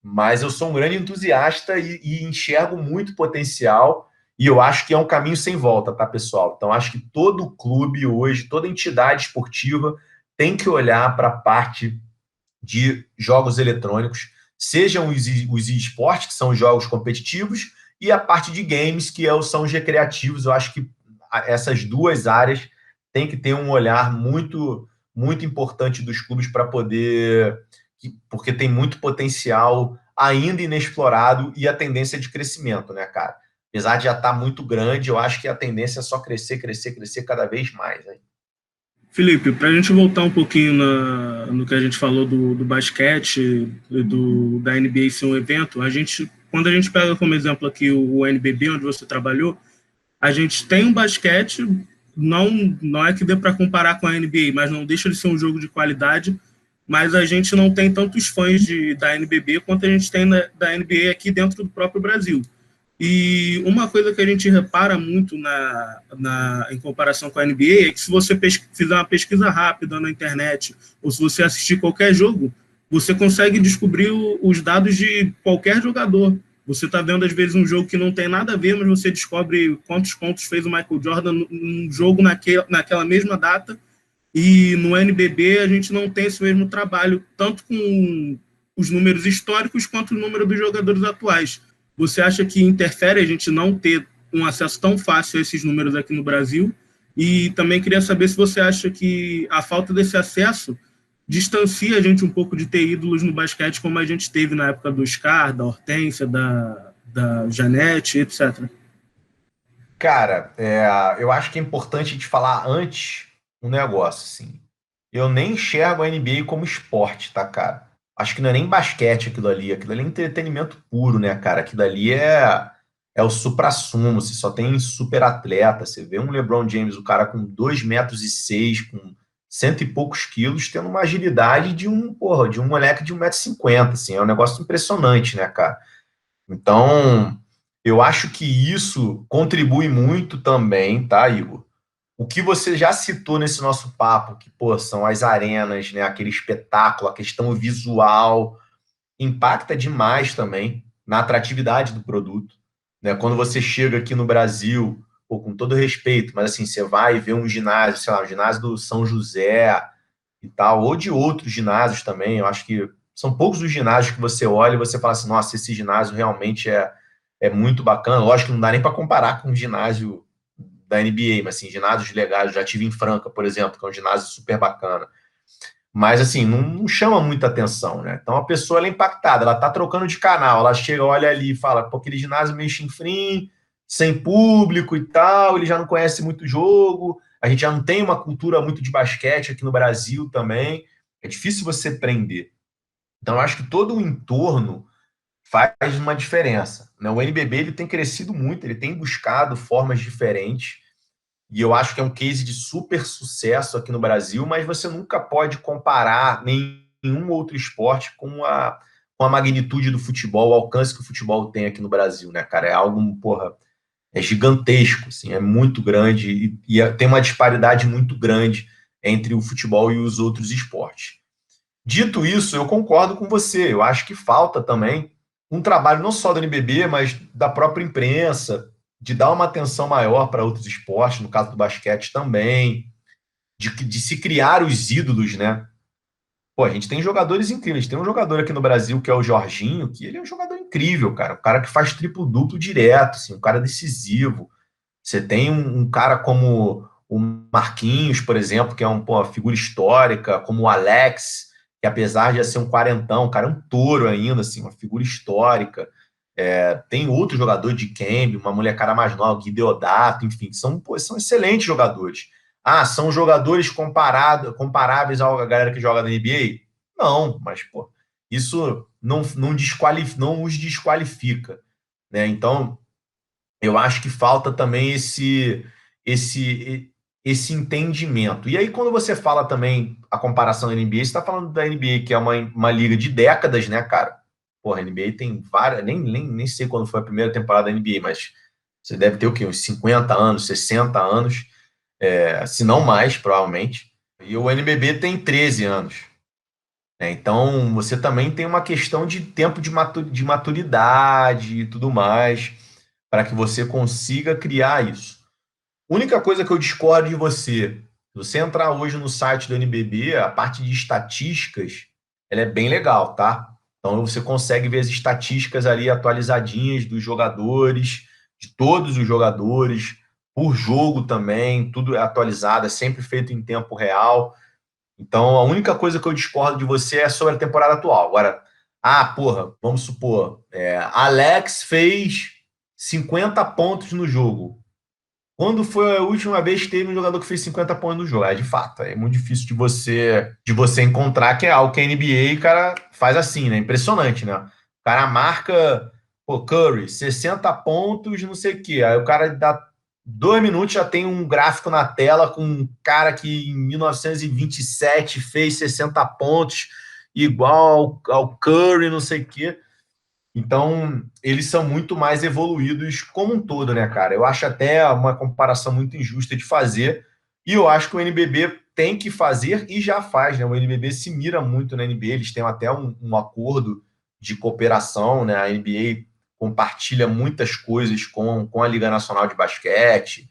Mas eu sou um grande entusiasta e enxergo muito potencial, e eu acho que é um caminho sem volta, tá, pessoal? Então, acho que todo clube hoje, toda entidade esportiva tem que olhar para a parte de jogos eletrônicos, sejam os esportes, que são os jogos competitivos, e a parte de games, que são os recreativos. Eu acho que essas duas áreas têm que ter um olhar muito, muito importante dos clubes para poder... Porque tem muito potencial ainda inexplorado e a tendência de crescimento, né, cara? Apesar de já estar muito grande, eu acho que a tendência é só crescer, crescer, crescer cada vez mais, né? Felipe, para a gente voltar um pouquinho no que a gente falou do basquete, da NBA ser um evento, quando a gente pega como exemplo aqui o NBB, onde você trabalhou, a gente tem um basquete, não é que dê para comparar com a NBA, mas não deixa de ser um jogo de qualidade, mas a gente não tem tantos fãs da NBB quanto a gente tem da NBA aqui dentro do próprio Brasil. E uma coisa que a gente repara muito em comparação com a NBA é que se você fizer uma pesquisa rápida na internet ou se você assistir qualquer jogo, você consegue descobrir os dados de qualquer jogador. Você está vendo, às vezes, um jogo que não tem nada a ver, mas você descobre quantos pontos fez o Michael Jordan num jogo naquela mesma data. E no NBB a gente não tem esse mesmo trabalho, tanto com os números históricos quanto o número dos jogadores atuais. Você acha que interfere a gente não ter um acesso tão fácil a esses números aqui no Brasil? E também queria saber se você acha que a falta desse acesso distancia a gente um pouco de ter ídolos no basquete como a gente teve na época do Scar, da Hortência, da Janete, etc. Cara, eu acho que é importante a gente falar antes um negócio, assim. Eu nem enxergo a NBA como esporte, tá, cara? Acho que não é nem basquete aquilo ali é entretenimento puro, né, cara? Aquilo ali é o suprassumo, você só tem super atleta, você vê um LeBron James, o cara com 2,6 m, com cento e poucos quilos, tendo uma agilidade de um moleque de 1,50 m, assim, é um negócio impressionante, né, cara? Então, eu acho que isso contribui muito também, tá, Igor? O que você já citou nesse nosso papo, que, pô, são as arenas, né, aquele espetáculo, a questão visual, impacta demais também na atratividade do produto, né? Quando você chega aqui no Brasil, pô, com todo respeito, mas assim, você vai ver um ginásio, sei lá, um ginásio do São José e tal, ou de outros ginásios também. Eu acho que são poucos os ginásios que você olha e você fala assim, nossa, esse ginásio realmente é muito bacana. Lógico que não dá nem para comparar com o ginásio da NBA, mas assim, ginásios legais. Eu já tive em Franca, por exemplo, que é um ginásio super bacana. Mas, assim, não chama muita atenção, né? Então, a pessoa ela é impactada, ela tá trocando de canal, ela chega, olha ali e fala, pô, aquele ginásio meio chinfrim, sem público e tal, ele já não conhece muito jogo, a gente já não tem uma cultura muito de basquete aqui no Brasil também, é difícil você prender. Então, eu acho que todo o entorno faz uma diferença, né? O NBB, ele tem crescido muito, ele tem buscado formas diferentes, e eu acho que é um case de super sucesso aqui no Brasil, mas você nunca pode comparar nenhum outro esporte com a magnitude do futebol, o alcance que o futebol tem aqui no Brasil, né, cara? É algo, porra, é gigantesco, assim, é muito grande e tem uma disparidade muito grande entre o futebol e os outros esportes. Dito isso, eu concordo com você. Eu acho que falta também um trabalho não só do NBB, mas da própria imprensa, de dar uma atenção maior para outros esportes, no caso do basquete também, de se criar os ídolos, né? Pô, a gente tem jogadores incríveis. Tem um jogador aqui no Brasil que é o Jorginho, que ele é um jogador incrível, cara. Um cara que faz triplo-duplo direto, assim, um cara decisivo. Você tem um cara como o Marquinhos, por exemplo, que é uma figura histórica, como o Alex, que apesar de ser um quarentão, o cara é um touro ainda, assim, uma figura histórica. Tem outro jogador de Kembe, uma molecada mais nova, Gui Deodato, enfim, são excelentes jogadores. Ah, são jogadores comparáveis à galera que joga na NBA? Não, mas, pô, isso não os desqualifica, né? Então, eu acho que falta também esse entendimento. E aí, quando você fala também a comparação da NBA, você está falando da NBA, que é uma liga de décadas, né, cara? Porra, a NBA tem várias, nem sei quando foi a primeira temporada da NBA, mas você deve ter o quê? Uns 50 anos, 60 anos, se não mais, provavelmente. E o NBB tem 13 anos. Então, você também tem uma questão de tempo de maturidade e tudo mais, para que você consiga criar isso. Única coisa que eu discordo de você, se você entrar hoje no site do NBB, a parte de estatísticas, ela é bem legal, tá? Então você consegue ver as estatísticas ali atualizadinhas dos jogadores, de todos os jogadores, por jogo também, tudo é atualizado, é sempre feito em tempo real. Então a única coisa que eu discordo de você é sobre a temporada atual. Agora, porra, vamos supor, Alex fez 50 pontos no jogo. Quando foi a última vez que teve um jogador que fez 50 pontos no jogo? De fato, é muito difícil de você encontrar, que é algo que a NBA, cara, faz assim, né? Impressionante, né? O cara marca, Curry, 60 pontos, não sei o quê. Aí o cara dá 2 minutos, já tem um gráfico na tela com um cara que em 1927 fez 60 pontos, igual ao Curry, não sei o quê. Então, eles são muito mais evoluídos como um todo, né, cara? Eu acho até uma comparação muito injusta de fazer, e eu acho que o NBB tem que fazer e já faz, né? O NBB se mira muito na NBA, eles têm até um acordo de cooperação, né? A NBA compartilha muitas coisas com a Liga Nacional de Basquete,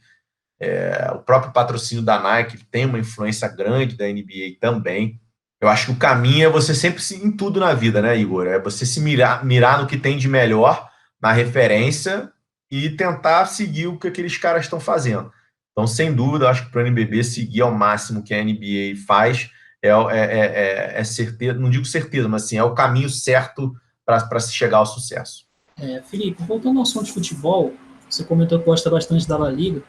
o próprio patrocínio da Nike tem uma influência grande da NBA também. Eu acho que o caminho é você sempre em tudo na vida, né, Igor? É você se mirar no que tem de melhor, na referência, e tentar seguir o que aqueles caras estão fazendo. Então, sem dúvida, eu acho que para o NBB seguir ao máximo o que a NBA faz é certeza, não digo certeza, mas assim, é o caminho certo para se chegar ao sucesso. Felipe, voltando ao assunto de futebol, você comentou que gosta bastante da La Liga.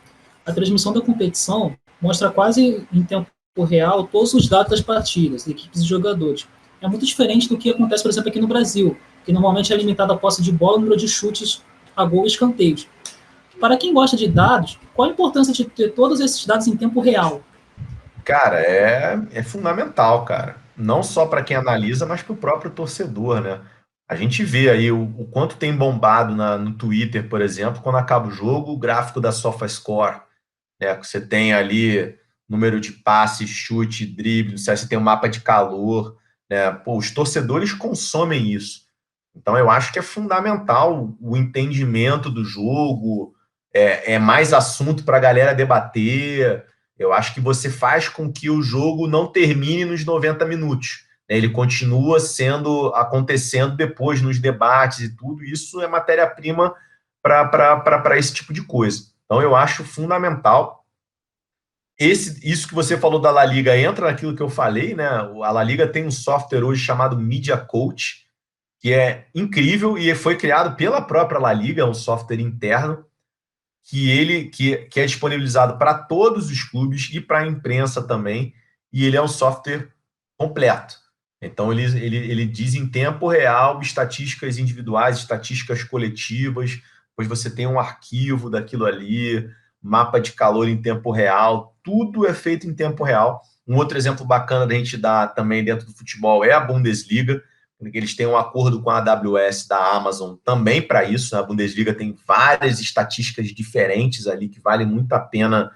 A transmissão da competição mostra quase em tempo real todos os dados das partidas, equipes e jogadores. É muito diferente do que acontece, por exemplo, aqui no Brasil, que normalmente é limitada a posse de bola, número de chutes a gol e escanteios. Para quem gosta de dados, qual a importância de ter todos esses dados em tempo real? Cara, é fundamental, cara. Não só para quem analisa, mas para o próprio torcedor, né? A gente vê aí o quanto tem bombado no Twitter, por exemplo, quando acaba o jogo, o gráfico da SofaScore, né? Você tem ali número de passes, chute, drible, você tem um mapa de calor, né? Pô, os torcedores consomem isso. Então eu acho que é fundamental o entendimento do jogo, é mais assunto para a galera debater. Eu acho que você faz com que o jogo não termine nos 90 minutos, né? Ele continua acontecendo depois nos debates e tudo. Isso é matéria-prima para esse tipo de coisa. Então eu acho fundamental. Isso que você falou da La Liga entra naquilo que eu falei, né? A La Liga tem um software hoje chamado Media Coach, que é incrível e foi criado pela própria La Liga, é um software interno que é disponibilizado para todos os clubes e para a imprensa também, e ele é um software completo. Então, ele diz em tempo real estatísticas individuais, estatísticas coletivas, depois você tem um arquivo daquilo ali, mapa de calor em tempo real, tudo é feito em tempo real. Um outro exemplo bacana da gente dar também dentro do futebol é a Bundesliga, porque eles têm um acordo com a AWS da Amazon também para isso. A Bundesliga tem várias estatísticas diferentes ali que vale muito a pena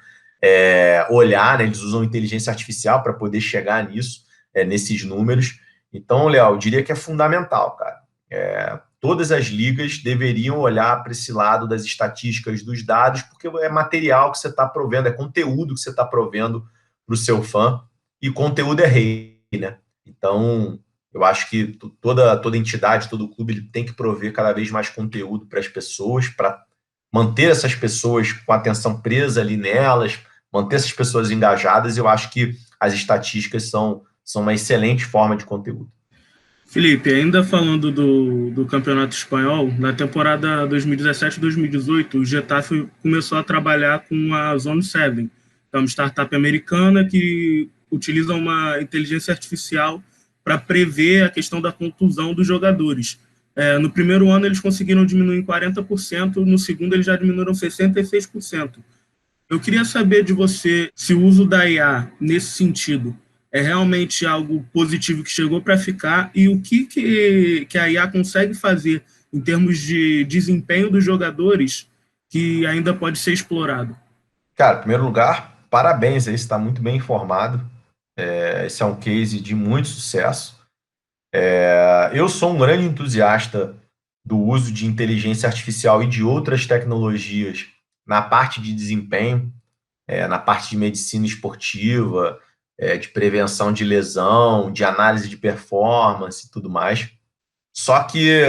olhar, né? Eles usam inteligência artificial para poder chegar nisso, nesses números. Então, Léo, eu diria que é fundamental, cara. Todas as ligas deveriam olhar para esse lado das estatísticas, dos dados, porque é material que você está provendo, é conteúdo que você está provendo para o seu fã, e conteúdo é rei, né? Então, eu acho que toda entidade, todo clube, ele tem que prover cada vez mais conteúdo para as pessoas, para manter essas pessoas com a atenção presa ali nelas, manter essas pessoas engajadas. Eu acho que as estatísticas são uma excelente forma de conteúdo. Felipe, ainda falando do Campeonato Espanhol, na temporada 2017-2018, o Getafe começou a trabalhar com a Zone 7, que é uma startup americana que utiliza uma inteligência artificial para prever a questão da contusão dos jogadores. No primeiro ano eles conseguiram diminuir em 40%, no segundo eles já diminuíram 66%. Eu queria saber de você se o uso da IA nesse sentido é realmente algo positivo que chegou para ficar e o que a IA consegue fazer em termos de desempenho dos jogadores que ainda pode ser explorado. Cara, em primeiro lugar, parabéns aí, você está muito bem informado. Esse é um case de muito sucesso. Eu sou um grande entusiasta do uso de inteligência artificial e de outras tecnologias na parte de desempenho, na parte de medicina esportiva, de prevenção de lesão, de análise de performance e tudo mais. Só que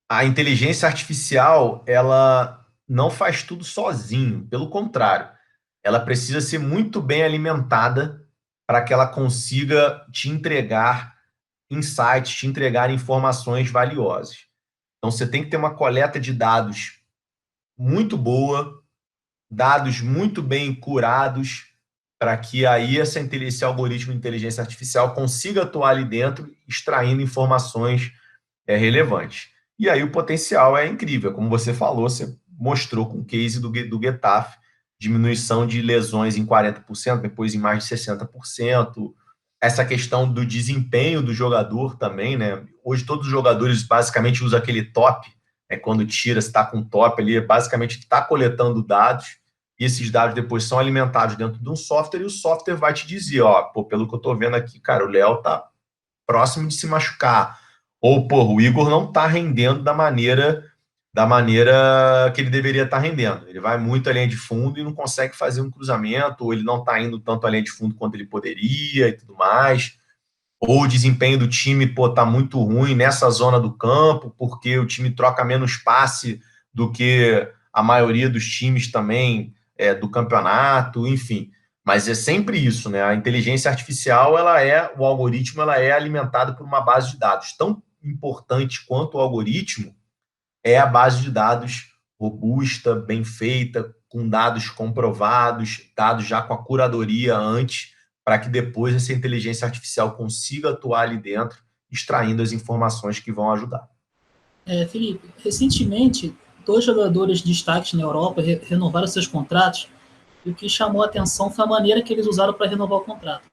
a inteligência artificial, ela não faz tudo sozinho, pelo contrário, ela precisa ser muito bem alimentada para que ela consiga te entregar insights, te entregar informações valiosas. Então, você tem que ter uma coleta de dados muito boa, dados muito bem curados, para que aí esse algoritmo de inteligência artificial consiga atuar ali dentro, extraindo informações relevantes. E aí o potencial é incrível. Como você falou, você mostrou com o case do Getafe, diminuição de lesões em 40%, depois em mais de 60%. Essa questão do desempenho do jogador também, né? Hoje todos os jogadores basicamente usam aquele top, quando tira, se está com top ali, basicamente está coletando dados, e esses dados depois são alimentados dentro de um software, e o software vai te dizer, pelo que eu estou vendo aqui, cara, o Léo está próximo de se machucar, ou, o Igor não está rendendo da maneira que ele deveria estar rendendo. Ele vai muito à linha de fundo e não consegue fazer um cruzamento, ou ele não está indo tanto à linha de fundo quanto ele poderia e tudo mais. Ou o desempenho do time está muito ruim nessa zona do campo, porque o time troca menos passe do que a maioria dos times também do campeonato, enfim. Mas é sempre isso, né? A inteligência artificial, o algoritmo, ela é alimentado por uma base de dados. Tão importante quanto o algoritmo é a base de dados robusta, bem feita, com dados comprovados, dados já com a curadoria antes, para que depois essa inteligência artificial consiga atuar ali dentro, extraindo as informações que vão ajudar. Felipe, recentemente, 2 jogadores de destaque na Europa renovaram seus contratos, e o que chamou a atenção foi a maneira que eles usaram para renovar o contrato.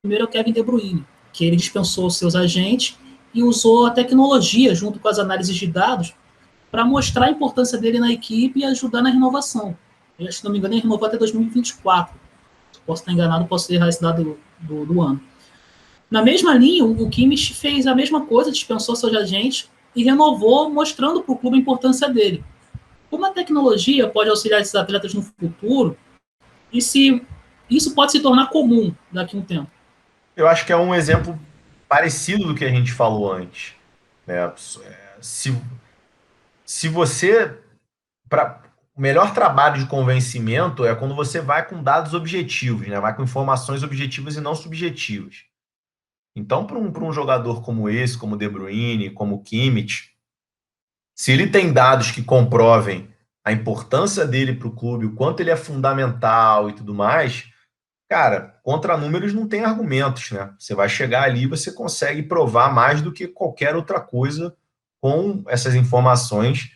Primeiro é o Kevin De Bruyne, que ele dispensou seus agentes e usou a tecnologia, junto com as análises de dados, para mostrar a importância dele na equipe e ajudar na renovação. Eu, se não me engano, ele renovou até 2024. Posso estar enganado, posso errar esse dado do ano. Na mesma linha, o Kimmich fez a mesma coisa, dispensou seus agentes e renovou, mostrando para o clube a importância dele. Como a tecnologia pode auxiliar esses atletas no futuro e se isso pode se tornar comum daqui a um tempo? Eu acho que é um exemplo parecido do que a gente falou antes, né? Se você... O melhor trabalho de convencimento é quando você vai com dados objetivos, né? Vai com informações objetivas e não subjetivas. Então, para um jogador como esse, como o De Bruyne, como o Kimmich, se ele tem dados que comprovem a importância dele para o clube, o quanto ele é fundamental e tudo mais, cara, contra números não tem argumentos, né? Você vai chegar ali e você consegue provar mais do que qualquer outra coisa com essas informações,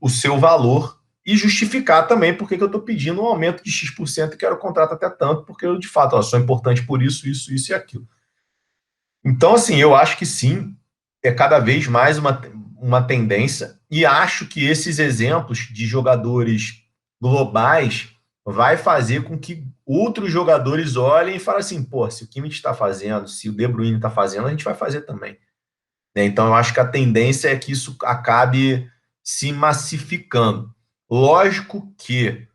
o seu valor, e justificar também porque que eu estou pedindo um aumento de X% e quero o contrato até tanto, porque eu, de fato, sou importante por isso, isso, isso e aquilo. Então, assim, eu acho que sim, é cada vez mais uma tendência, e acho que esses exemplos de jogadores globais vai fazer com que outros jogadores olhem e falem assim, se o Kimmich está fazendo, se o De Bruyne está fazendo, a gente vai fazer também. Então, eu acho que a tendência é que isso acabe se massificando. Lógico que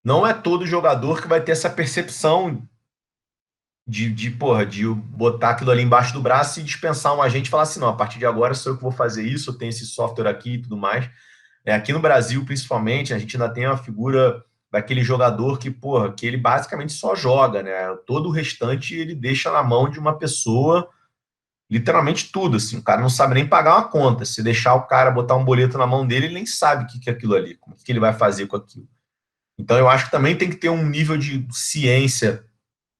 não é todo jogador que vai ter essa percepção de botar aquilo ali embaixo do braço e dispensar um agente e falar assim, não, a partir de agora sou eu que vou fazer isso, eu tenho esse software aqui e tudo mais. Aqui no Brasil, principalmente, a gente ainda tem a figura daquele jogador que ele basicamente só joga, né? Todo o restante ele deixa na mão de uma pessoa, literalmente tudo, assim, o cara não sabe nem pagar uma conta. Se deixar o cara botar um boleto na mão dele, ele nem sabe o que é aquilo ali, o que ele vai fazer com aquilo. Então, eu acho que também tem que ter um nível de ciência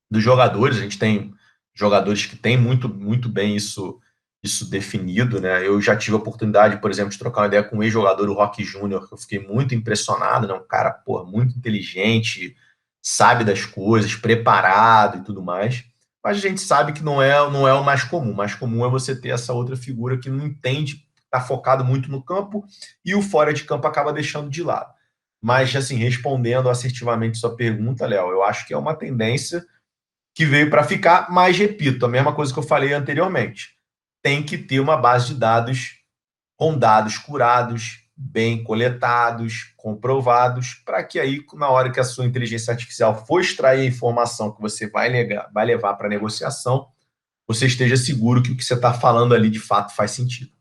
dos jogadores. A gente tem jogadores que têm muito, muito bem isso isso definido, né? Eu já tive a oportunidade, por exemplo, de trocar uma ideia com um ex-jogador, o Roque Júnior, que eu fiquei muito impressionado, né? Um cara, pô, muito inteligente, sabe das coisas, preparado e tudo mais. Mas a gente sabe que não é o mais comum. O mais comum é você ter essa outra figura que não entende, está focado muito no campo e o fora de campo acaba deixando de lado. Mas, assim, respondendo assertivamente sua pergunta, Léo, eu acho que é uma tendência que veio para ficar, mas repito, a mesma coisa que eu falei anteriormente. Tem que ter uma base de dados com dados curados, bem coletados, comprovados, para que aí, na hora que a sua inteligência artificial for extrair a informação que você vai levar para a negociação, você esteja seguro que o que você está falando ali de fato faz sentido.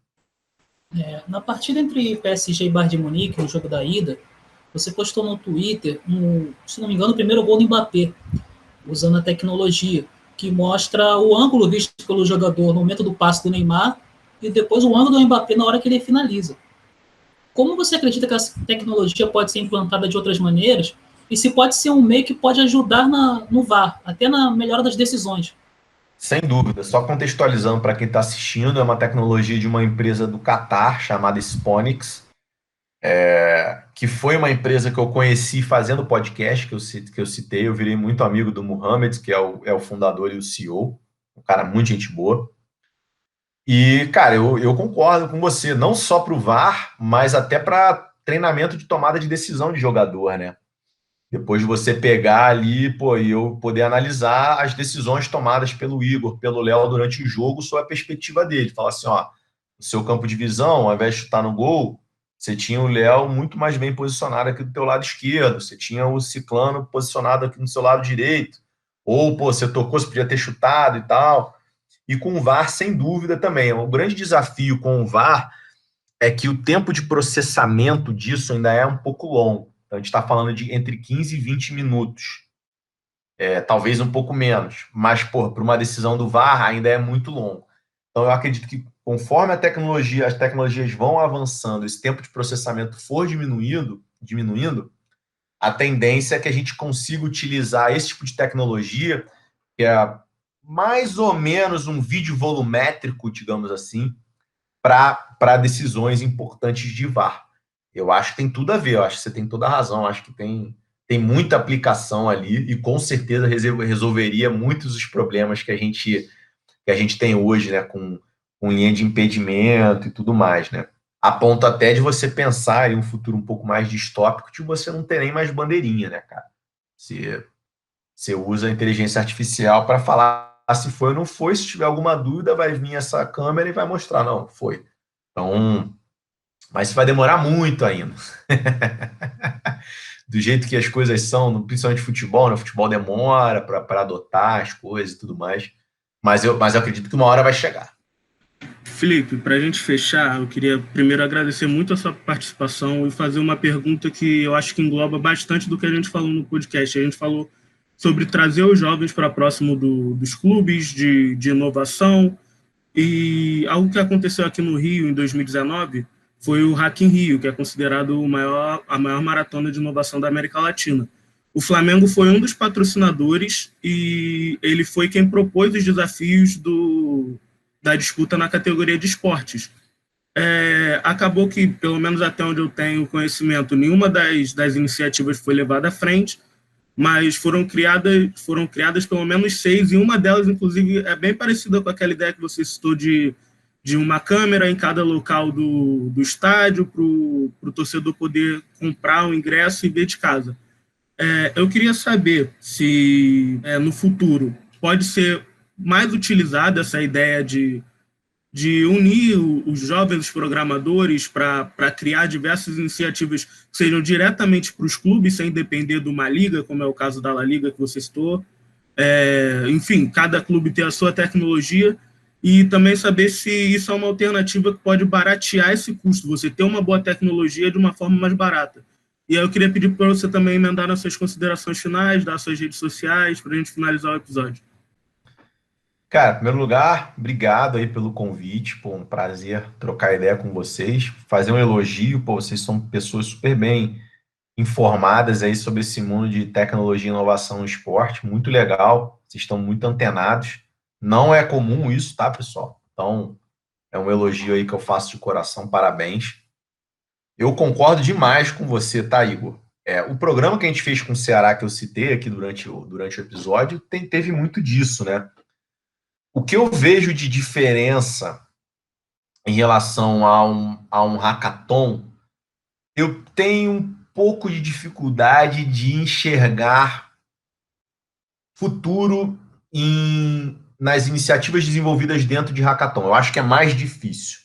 Na partida entre PSG e Bayern de Munique, no jogo da ida, você postou no Twitter, se não me engano, o primeiro gol do Mbappé, usando a tecnologia, que mostra o ângulo visto pelo jogador no momento do passe do Neymar e depois o ângulo do Mbappé na hora que ele finaliza. Como você acredita que essa tecnologia pode ser implantada de outras maneiras e se pode ser um meio que pode ajudar no VAR, até na melhora das decisões? Sem dúvida, só contextualizando para quem está assistindo, é uma tecnologia de uma empresa do Catar chamada Sponix, que foi uma empresa que eu conheci fazendo podcast, que eu citei. Eu virei muito amigo do Mohamed, que é o fundador e o CEO, um cara muito gente boa. E, cara, eu concordo com você, não só para o VAR, mas até para treinamento de tomada de decisão de jogador, né? Depois de você pegar ali, pô, e eu poder analisar as decisões tomadas pelo Igor, pelo Léo durante o jogo, sob a perspectiva dele. Falar assim, ó, no seu campo de visão, ao invés de chutar no gol, você tinha o Léo muito mais bem posicionado aqui do teu lado esquerdo, você tinha o Ciclano posicionado aqui no seu lado direito, ou, pô, você tocou, você podia ter chutado e tal. E com o VAR, sem dúvida, também. O grande desafio com o VAR é que o tempo de processamento disso ainda é um pouco longo. Então, a gente está falando de entre 15 e 20 minutos. Talvez um pouco menos. Mas, para uma decisão do VAR ainda é muito longo. Então, eu acredito que conforme as tecnologias vão avançando, esse tempo de processamento for diminuindo, a tendência é que a gente consiga utilizar esse tipo de tecnologia, que é mais ou menos um vídeo volumétrico, digamos assim, para decisões importantes de VAR. Eu acho que tem tudo a ver, eu acho que você tem toda a razão, eu acho que tem muita aplicação ali e com certeza resolveria muitos dos problemas que a gente tem hoje, né, com linha de impedimento e tudo mais, né? A ponto até de você pensar em um futuro um pouco mais distópico de você não ter nem mais bandeirinha, né, cara? Você usa a inteligência artificial para falar se foi ou não foi. Se tiver alguma dúvida, vai vir essa câmera e vai mostrar, não, foi. Então, mas isso vai demorar muito ainda. Do jeito que as coisas são, principalmente futebol, né? O futebol demora para adotar as coisas e tudo mais. Mas eu acredito que uma hora vai chegar. Felipe, para a gente fechar, eu queria primeiro agradecer muito a sua participação e fazer uma pergunta que eu acho que engloba bastante do que a gente falou no podcast. A gente falou sobre trazer os jovens para próximo dos clubes, de inovação, e algo que aconteceu aqui no Rio em 2019 foi o Hack in Rio, que é considerado a maior maratona de inovação da América Latina. O Flamengo foi um dos patrocinadores e ele foi quem propôs os desafios da disputa na categoria de esportes. Acabou que, pelo menos até onde eu tenho conhecimento, nenhuma das iniciativas foi levada à frente, mas foram criadas pelo menos 6, e uma delas, inclusive, é bem parecida com aquela ideia que você citou de uma câmera em cada local do estádio, para o torcedor poder comprar o ingresso e ver de casa. Eu queria saber se, no futuro, pode ser mais utilizada essa ideia de unir os jovens programadores para criar diversas iniciativas que sejam diretamente para os clubes, sem depender de uma liga, como é o caso da La Liga que você citou. Enfim, cada clube tem a sua tecnologia, e também saber se isso é uma alternativa que pode baratear esse custo, você ter uma boa tecnologia de uma forma mais barata. E aí eu queria pedir para você também emendar nas suas considerações finais, dar suas redes sociais, para a gente finalizar o episódio. Cara, em primeiro lugar, obrigado aí pelo convite, pô, um prazer trocar ideia com vocês, fazer um elogio, pô, vocês são pessoas super bem informadas aí sobre esse mundo de tecnologia e inovação no esporte, muito legal, vocês estão muito antenados, não é comum isso, tá, pessoal? Então, É um elogio aí que eu faço de coração, parabéns. Eu concordo demais com você, tá, Igor? O programa que a gente fez com o Ceará, que eu citei aqui durante o episódio, teve muito disso, né? O que eu vejo de diferença em relação a um hackathon, eu tenho um pouco de dificuldade de enxergar futuro nas iniciativas desenvolvidas dentro de hackathon. Eu acho que é mais difícil.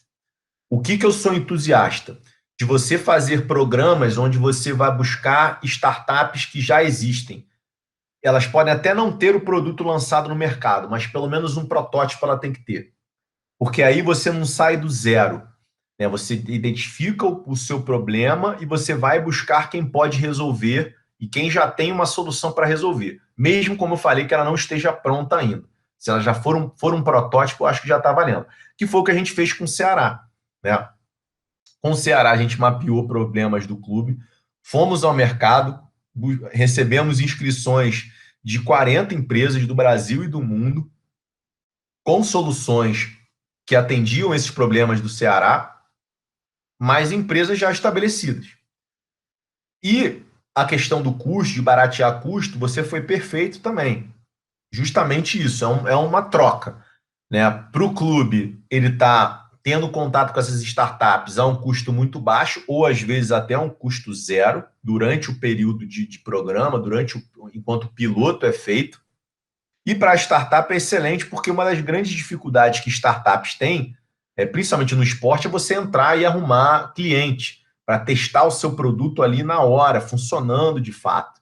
O que eu sou entusiasta? De você fazer programas onde você vai buscar startups que já existem. Elas podem até não ter o produto lançado no mercado, mas pelo menos um protótipo ela tem que ter. Porque aí você não sai do zero, né? Você identifica o seu problema e você vai buscar quem pode resolver e quem já tem uma solução para resolver. Mesmo, como eu falei, que ela não esteja pronta ainda. Se ela já for um protótipo, eu acho que já está valendo. Que foi o que a gente fez com o Ceará, né? Com o Ceará, a gente mapeou problemas do clube, fomos ao mercado, recebemos inscrições de 40 empresas do Brasil e do mundo com soluções que atendiam esses problemas do Ceará, mas empresas já estabelecidas. E a questão do custo, de baratear custo, você foi perfeito também. Justamente isso, é uma troca, né? Para o clube, ele está tendo contato com essas startups a um custo muito baixo, ou às vezes até um custo zero, durante o período de programa, enquanto o piloto é feito. E para a startup é excelente, porque uma das grandes dificuldades que startups têm, principalmente no esporte, é você entrar e arrumar cliente, para testar o seu produto ali na hora, funcionando de fato.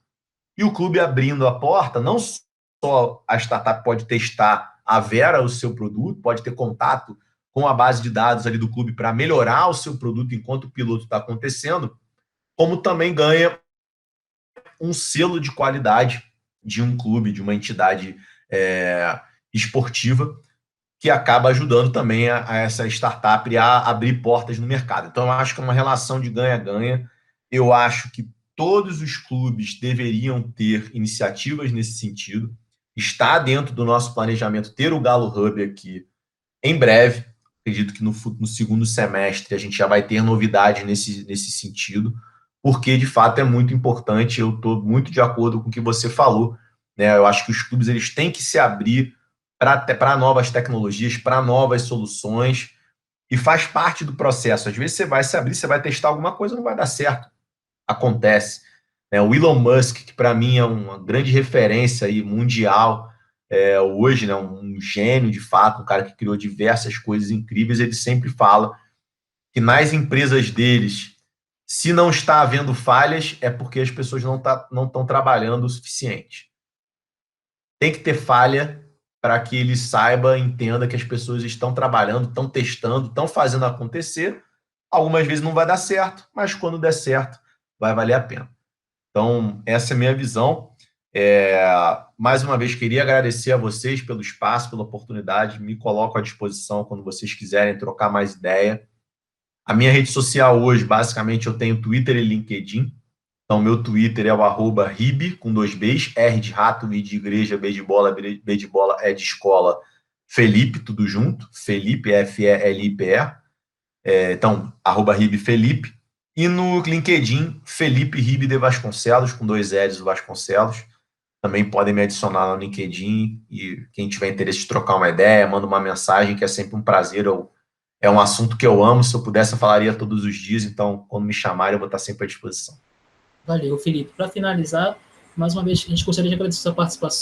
E o clube abrindo a porta, não só a startup pode testar a vera o seu produto, pode ter contato com a base de dados ali do clube para melhorar o seu produto enquanto o piloto está acontecendo, como também ganha um selo de qualidade de um clube, de uma entidade esportiva, que acaba ajudando também a essa startup a abrir portas no mercado. Então, eu acho que é uma relação de ganha-ganha. Eu acho que todos os clubes deveriam ter iniciativas nesse sentido. Está dentro do nosso planejamento ter o Galo Hub aqui em breve. Acredito que no segundo semestre a gente já vai ter novidades nesse sentido, porque de fato é muito importante. Eu estou muito de acordo com o que você falou, né? Eu acho que os clubes eles têm que se abrir para novas tecnologias, para novas soluções, e faz parte do processo. Às vezes você vai se abrir, você vai testar alguma coisa, não vai dar certo. Acontece. O Elon Musk, que para mim é uma grande referência aí, mundial, hoje, né, um gênio de fato, um cara que criou diversas coisas incríveis, ele sempre fala que nas empresas deles, se não está havendo falhas, é porque as pessoas não estão trabalhando o suficiente. Tem que ter falha para que ele saiba, entenda que as pessoas estão trabalhando, estão testando, estão fazendo acontecer. Algumas vezes não vai dar certo, mas quando der certo, vai valer a pena. Então, essa é a minha visão. Mais uma vez, queria agradecer a vocês pelo espaço, pela oportunidade. Me coloco à disposição quando vocês quiserem trocar mais ideia. A minha rede social hoje, basicamente, eu tenho Twitter e LinkedIn. Então, meu Twitter é o @rib, com 2 Bs, R de rato, I de igreja, B de bola, B de bola, E de escola, Felipe, tudo junto. Felipe, Felipe. Então, @rib Felipe. E no LinkedIn, Felipe Ribe de Vasconcelos, com 2 L's do Vasconcelos. Também podem me adicionar no LinkedIn, e quem tiver interesse de trocar uma ideia, manda uma mensagem, que é sempre um prazer. É um assunto que eu amo, se eu pudesse eu falaria todos os dias, então quando me chamarem eu vou estar sempre à disposição. Valeu, Felipe. Para finalizar, mais uma vez, a gente gostaria de agradecer a sua participação.